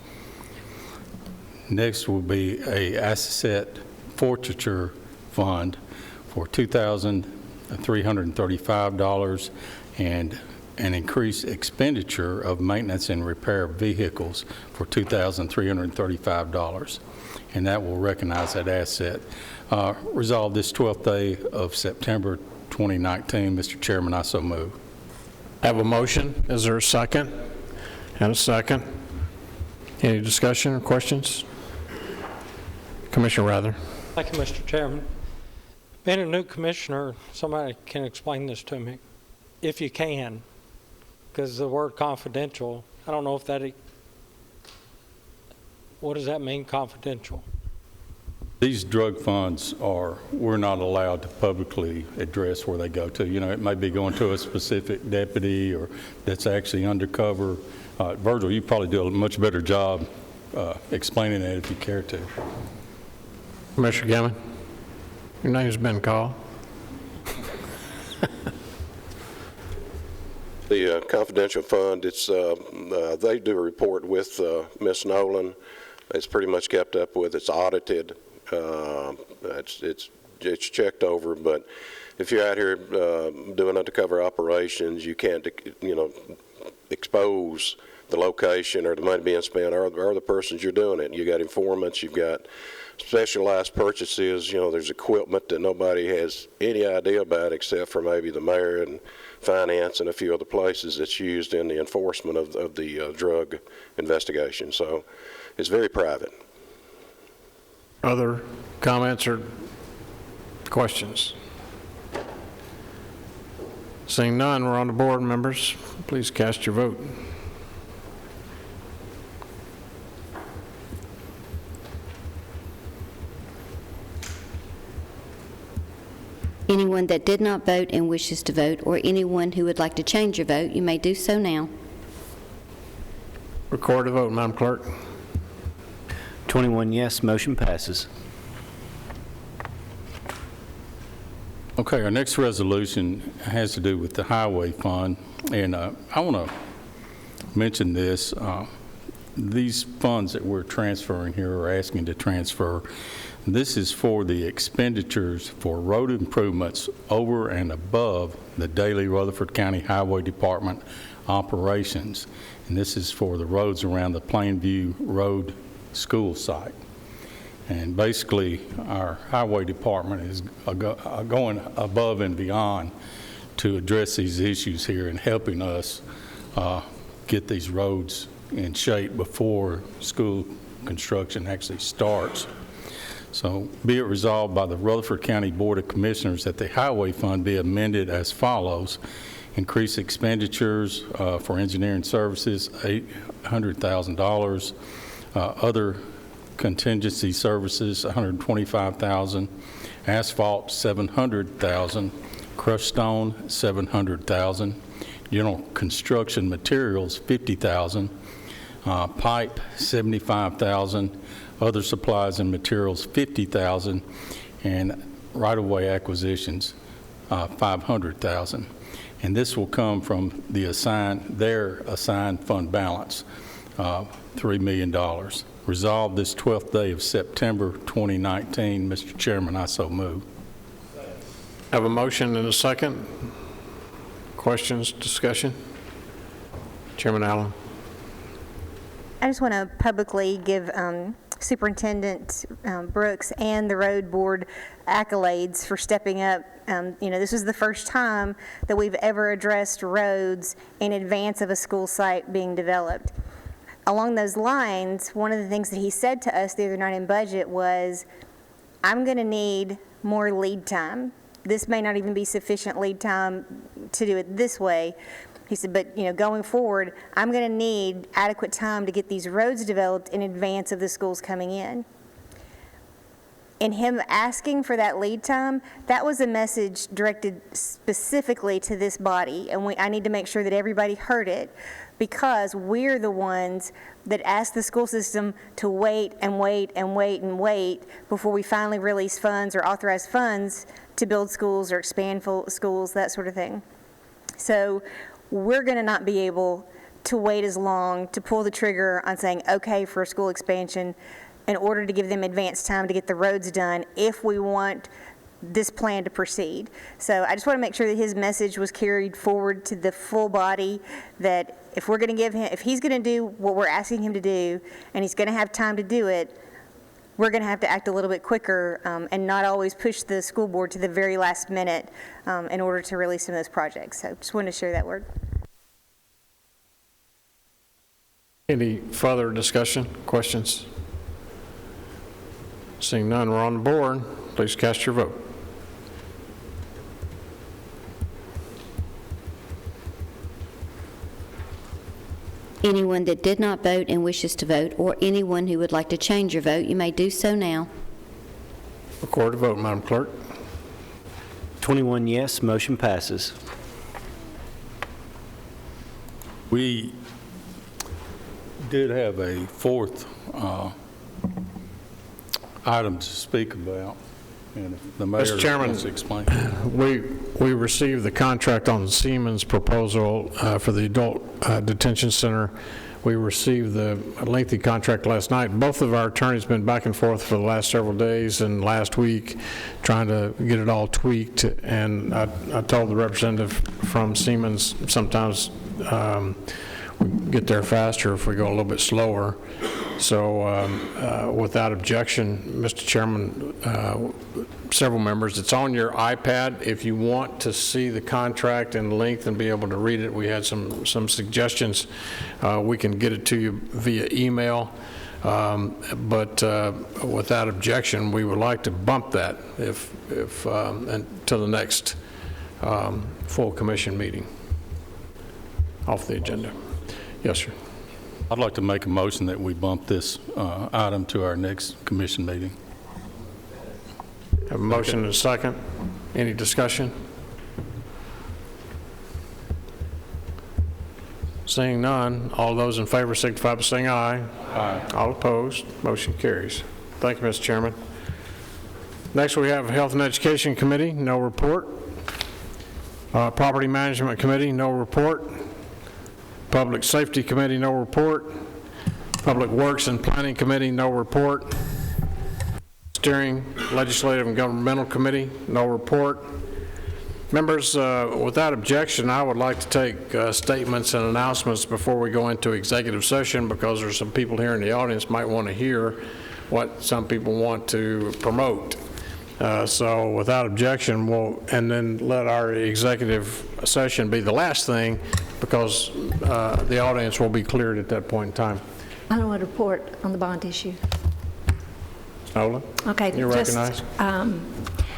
Next will be a asset forfeiture fund for $2,335 and an increased expenditure of maintenance and repair of vehicles for $2,335. And that will recognize that asset. Resolved this 12th day of September 2019. Mr. Chairman, I so move. Have a motion. Is there a second? And a second. Any discussion or questions? Commissioner Rather. Thank you, Mr. Chairman. Being a new commissioner, somebody can explain this to me, if you can, because the word confidential, I don't know if that, what does that mean, confidential? These drug funds we're not allowed to publicly address where they go to. You know, it may be going to a specific deputy or that's actually undercover. Virgil, you probably do a much better job explaining that if you care to. Commissioner Gammon, your name's been called. The confidential fund, it's they do a report with Ms. Nolan. It's pretty much kept up with. It's audited. It's checked over. But if you're out here doing undercover operations, you can't, expose the location or the money being spent or the persons you're doing it. You got informants. You've got specialized purchases. There's equipment that nobody has any idea about except for maybe the mayor and finance and a few other places that's used in the enforcement of the drug investigation. So it's very private. Other comments or questions? Seeing none, we're on the board, members. Please cast your vote. Anyone that did not vote and wishes to vote, or anyone who would like to change your vote, you may do so now. Record the vote, Madam Clerk. 21 yes, motion passes. Okay, our next resolution has to do with the highway fund, and I want to mention this. These funds that we're transferring here or asking to transfer, this is for the expenditures for road improvements over and above the daily Rutherford County Highway Department operations, and this is for the roads around the Plainview Road school site. And basically, our highway department is going above and beyond to address these issues here and helping us get these roads in shape before school construction actually starts. So be it resolved by the Rutherford County Board of Commissioners that the highway fund be amended as follows. Increase expenditures for engineering services, $800,000. Other contingency services, $125,000. Asphalt, $700,000. Crushed stone, $700,000. General construction materials, $50,000. Pipe, $75,000. Other supplies and materials, $50,000. And right-of-way acquisitions, $500,000. And this will come from their assigned fund balance, $3 million. resolved this 12th day of September 2019. Mr. Chairman, I so move. Have a motion and a second. Questions, discussion? Chairman Allen. I just want to publicly give Superintendent Brooks and the road board accolades for stepping up. This was the first time that we've ever addressed roads in advance of a school site being developed. Along those lines, one of the things that he said to us the other night in budget was, I'm going to need more lead time. This may not even be sufficient lead time to do it this way. He said, but going forward, I'm going to need adequate time to get these roads developed in advance of the schools coming in. And him asking for that lead time, that was a message directed specifically to this body, and I need to make sure that everybody heard it, because we're the ones that ask the school system to wait and wait and wait and wait before we finally release funds or authorize funds to build schools or expand schools, that sort of thing. So we're going to not be able to wait as long to pull the trigger on saying okay for a school expansion in order to give them advance time to get the roads done if we want this plan to proceed. So I just want to make sure that his message was carried forward to the full body, that if we're going to give him, if he's going to do what we're asking him to do and he's going to have time to do it, we're going to have to act a little bit quicker and not always push the school board to the very last minute in order to release some of those projects. So just wanted to share that word. Any further discussion, questions? Seeing none, we're on the board. Please cast your vote. Anyone that did not vote and wishes to vote, or anyone who would like to change your vote, you may do so now. Record the vote, Madam Clerk. 21 yes, motion passes. We did have a fourth item to speak about, and if the mayor Mr. Chairman, wants to explain. We received the contract on Siemens proposal for the adult detention center. We received the lengthy contract last night. Both of our attorneys have been back and forth for the last several days and last week trying to get it all tweaked, and I told the representative from Siemens sometimes we get there faster if we go a little bit slower. So without objection, Mr. Chairman, several members, it's on your iPad. If you want to see the contract in length and be able to read it, we had some suggestions. We can get it to you via email. But without objection, we would like to bump that until the next full commission meeting off the agenda. Yes, sir. I'd like to make a motion that we bump this item to our next commission meeting. Have a motion and a second. Any discussion? Seeing none, all those in favor signify by saying aye. Aye. All opposed, motion carries. Thank you, Mr. Chairman. Next, we have Health and Education Committee, no report. Property Management Committee, no report. Public Safety Committee, no report. Public Works and Planning Committee, no report. Steering Legislative and Governmental Committee, no report. Members, without objection, I would like to take statements and announcements before we go into executive session, because there's some people here in the audience might want to hear what some people want to promote. So without objection, and then let our executive session be the last thing, because the audience will be cleared at that point in time. I don't want to report on the bond issue. Nola? Okay. You're recognized.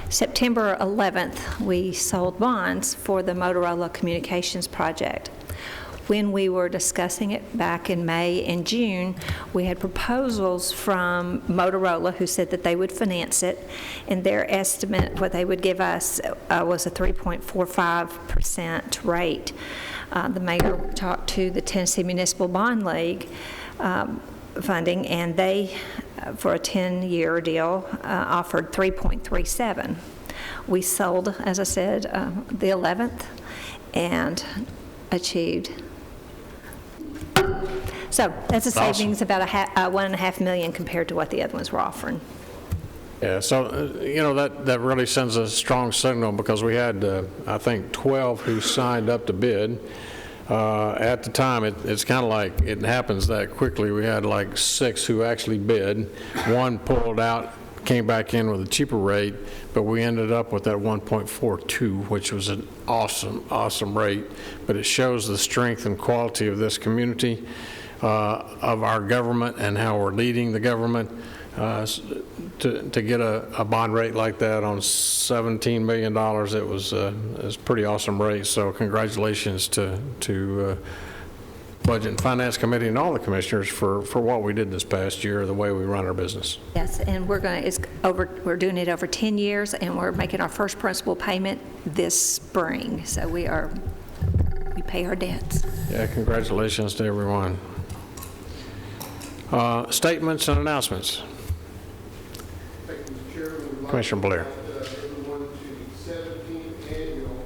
September 11th, we sold bonds for the Motorola Communications Project. When we were discussing it back in May and June, we had proposals from Motorola who said that they would finance it, and their estimate, what they would give us, was a 3.45% rate. The mayor talked to the Tennessee Municipal Bond League funding, and they, for a 10-year deal, offered 3.37. We sold, as I said, the 11th and achieved So that's a Awesome. savings about $1.5 million compared to what the other ones were offering. Yeah, so, that really sends a strong signal because we had, I think, 12 who signed up to bid. At the time, it's kind of like it happens that quickly. We had like 6 who actually bid. One pulled out, came back in with a cheaper rate, but we ended up with that 1.42, which was an awesome rate. But it shows the strength and quality of this community, of our government, and how we're leading the government. To get a bond rate like that on $17 million, it was a pretty awesome rate. So congratulations to Budget and Finance Committee and all the commissioners for what we did this past year, the way we run our business. Yes, and we're doing it over 10 years, and we're making our first principal payment this spring. So we pay our debts. Yeah, congratulations to everyone. Statements and announcements. Commissioner Blair. Everyone to the 17th annual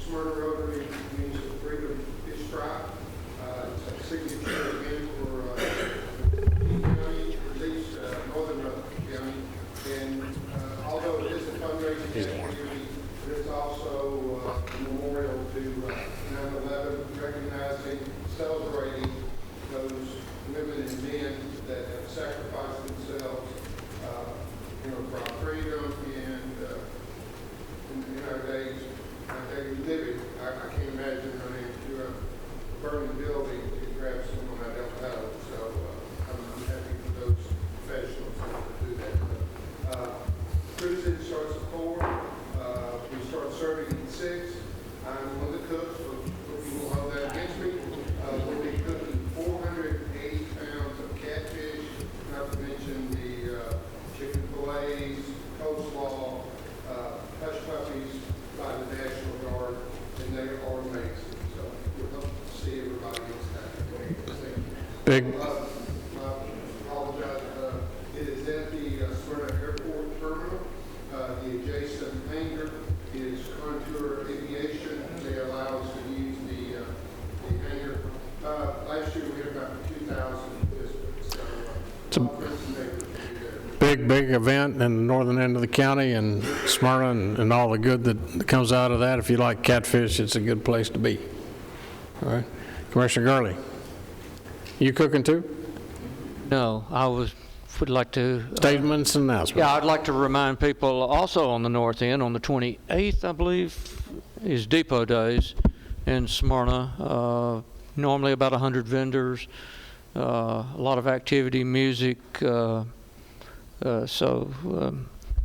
Smyrna Rotary Community Freedom Fish Fry. It's a signature event for King County, at least Northern Rutherford County. And although it is a fundraising activity, there's also a memorial to 9/11, recognizing, celebrating those women and men that have sacrificed themselves for our freedom and in our days, daily living. I can't imagine running into a burning building to grab someone I don't know. So I'm happy for those professionals to do that. Cruising starts at 4. We start serving at 6. I'm one of the cooks, so you will hold that against me. We'll be cooking 480 pounds of catfish, not to mention the chicken fillets, coleslaw, hush puppies by the National Guard, and they are amazing. So we hope to see everybody else happy. Big. I apologize. It is at the Smyrna Airport Terminal. The adjacent hangar is Contour Aviation. They allow us to use the hangar. Last year we had about 2,000 visitors. So, Big event in the northern end of the county, and Smyrna and all the good that comes out of that. If you like catfish, it's a good place to be. All right. Commissioner Gurley, you cooking too? No, would like to... Statements and announcements. Yeah, I'd like to remind people also on the north end, on the 28th, I believe, is Depot Days in Smyrna. Normally about 100 vendors, a lot of activity, music, so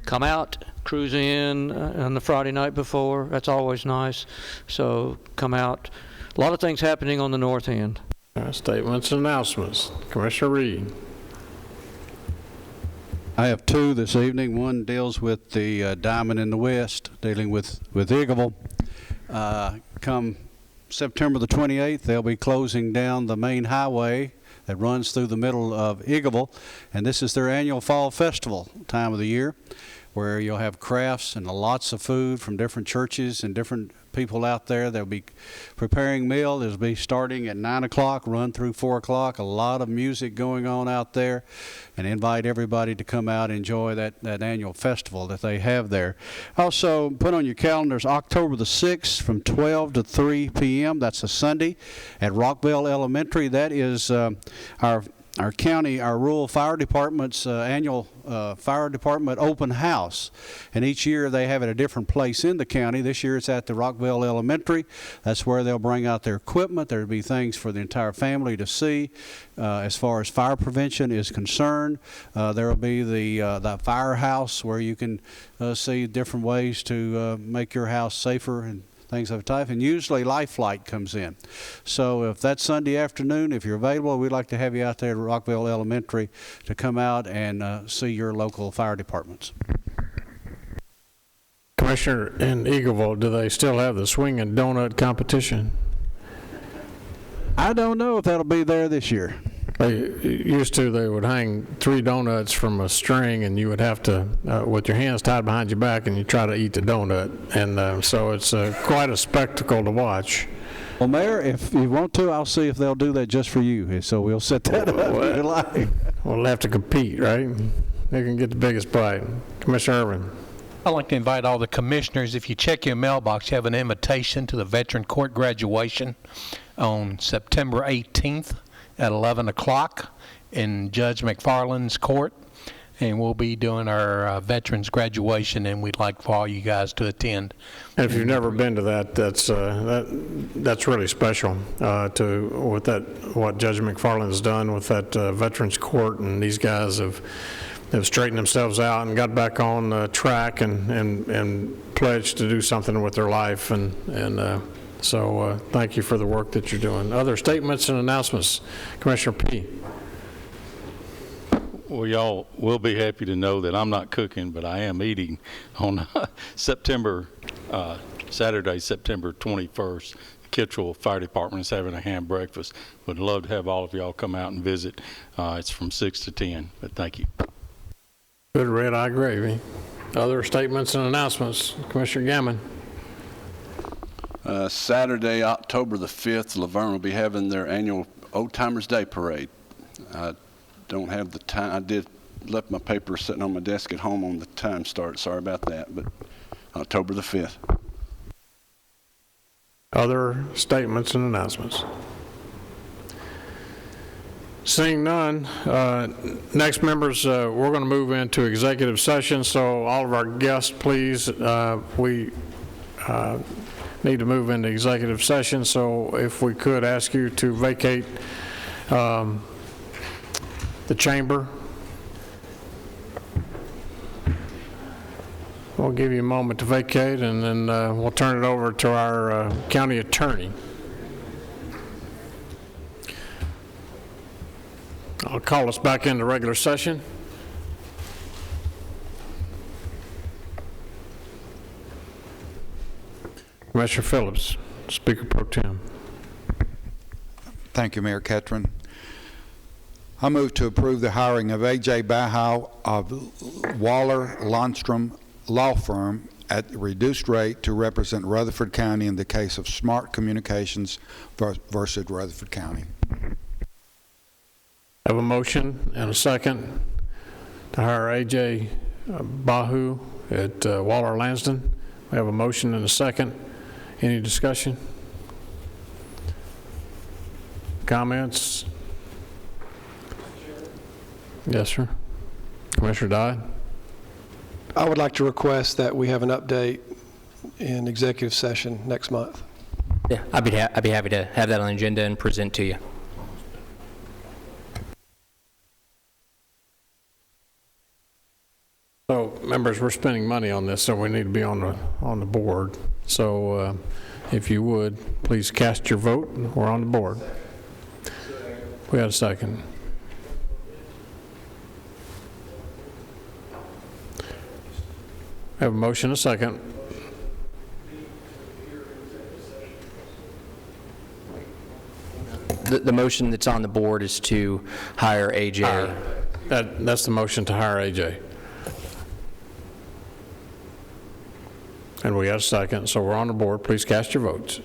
come out, cruise in on the Friday night before. That's always nice. So come out. A lot of things happening on the north end. Statements and announcements. Commissioner Reed. I have 2 this evening. One deals with the Diamond in the West, dealing with Eagleville. Come September the 28th, they'll be closing down the main highway that runs through the middle of Eagleville, and this is their annual fall festival time of the year, where you'll have crafts and lots of food from different churches and different people out there. They'll be preparing meal. It'll be starting at 9 o'clock, run through 4 o'clock. A lot of music going on out there, and invite everybody to come out and enjoy that annual festival that they have there. Also, put on your calendars October the 6th from 12 to 3 p.m. That's a Sunday at Rockville Elementary. That is our county, our rural fire department's annual fire department open house. And each year they have it at a different place in the county. This year it's at the Rockville Elementary. That's where they'll bring out their equipment. There'll be things for the entire family to see. As far as fire prevention is concerned, there will be the firehouse where you can see different ways to make your house safer and things of the type, and usually Life Flight comes in. So if that's Sunday afternoon, if you're available, we'd like to have you out there at Rockville Elementary to come out and see your local fire departments. Commissioner, in Eagleville, do they still have the swing and donut competition? I don't know if that'll be there this year. They used to, they would hang 3 donuts from a string, and you would have to, with your hands tied behind your back, and you try to eat the donut. And so it's quite a spectacle to watch. Well, Mayor, if you want to, I'll see if they'll do that just for you. So we'll set that up if you like. We'll have to compete, right? They can get the biggest bite. Commissioner Irvin. I'd like to invite all the commissioners, if you check your mailbox, you have an invitation to the Veteran Court graduation on September 18th at 11 o'clock in Judge McFarland's court. And we'll be doing our veterans graduation, and we'd like for all you guys to attend. And if you've never been to that, that's really special. What Judge McFarland's done with that veterans court, and these guys have straightened themselves out and got back on track and pledged to do something with their life. So thank you for the work that you're doing. Other statements and announcements, Commissioner P. Well, y'all will be happy to know that I'm not cooking, but I am eating on Saturday, September 21st. The Kittrell Fire Department is having a ham breakfast. Would love to have all of y'all come out and visit. It's from 6 to 10, but thank you. Good red-eye gravy. Other statements and announcements, Commissioner Gammon. Saturday, October the 5th, Laverne will be having their annual Old Timers Day Parade. Don't have the time. I did left my paper sitting on my desk at home on the time start. Sorry about that, but October the 5th. Other statements and announcements. Seeing none, next members, we're going to move into executive session. So all of our guests, please, we need to move into executive session. So if we could ask you to vacate the chamber. We'll give you a moment to vacate, and then we'll turn it over to our county attorney. I'll call us back into regular session. Commissioner Phillips, Speaker Pro Tem. Thank you, Mayor Ketron. I move to approve the hiring of A.J. Bahau of Waller Lundstrom Law Firm at a reduced rate to represent Rutherford County in the case of Smart Communications versus Rutherford County. I have a motion and a second to hire A.J. Bahau at Waller Lansden. We have a motion and a second. Any discussion? Comments? Yes, sir. Commissioner Dodd? I would like to request that we have an update in executive session next month. Yeah, I'd be happy to have that on the agenda and present to you. So, members, we're spending money on this, so we need to be on the board. So, if you would, please cast your vote. We're on the board. We had a second. I have a motion and a second. The motion that's on the board is to hire AJ. That's the motion to hire AJ. And we got a second, so we're on the board. Please cast your votes.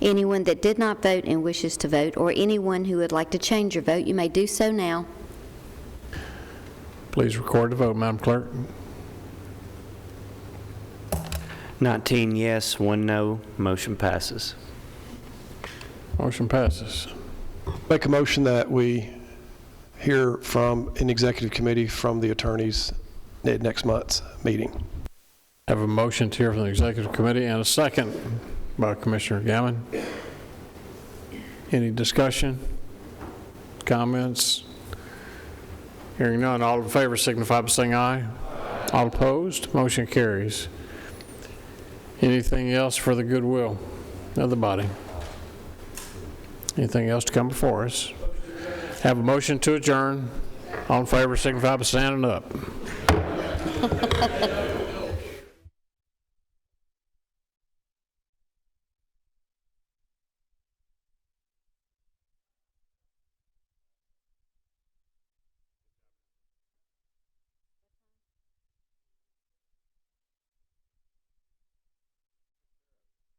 Anyone that did not vote and wishes to vote, or anyone who would like to change your vote, you may do so now. Please record the vote, Madam Clerk. 19 yes, 1 no. Motion passes. Motion passes. Make a motion that we hear from an executive committee from the attorneys at next month's meeting. Have a motion to hear from the executive committee and a second by Commissioner Gammon. Any discussion? Comments? Hearing none, all in favor signify by saying aye. All opposed? Motion carries. Anything else for the goodwill of the body? Anything else to come before us? Have a motion to adjourn. All in favor signify by standing up.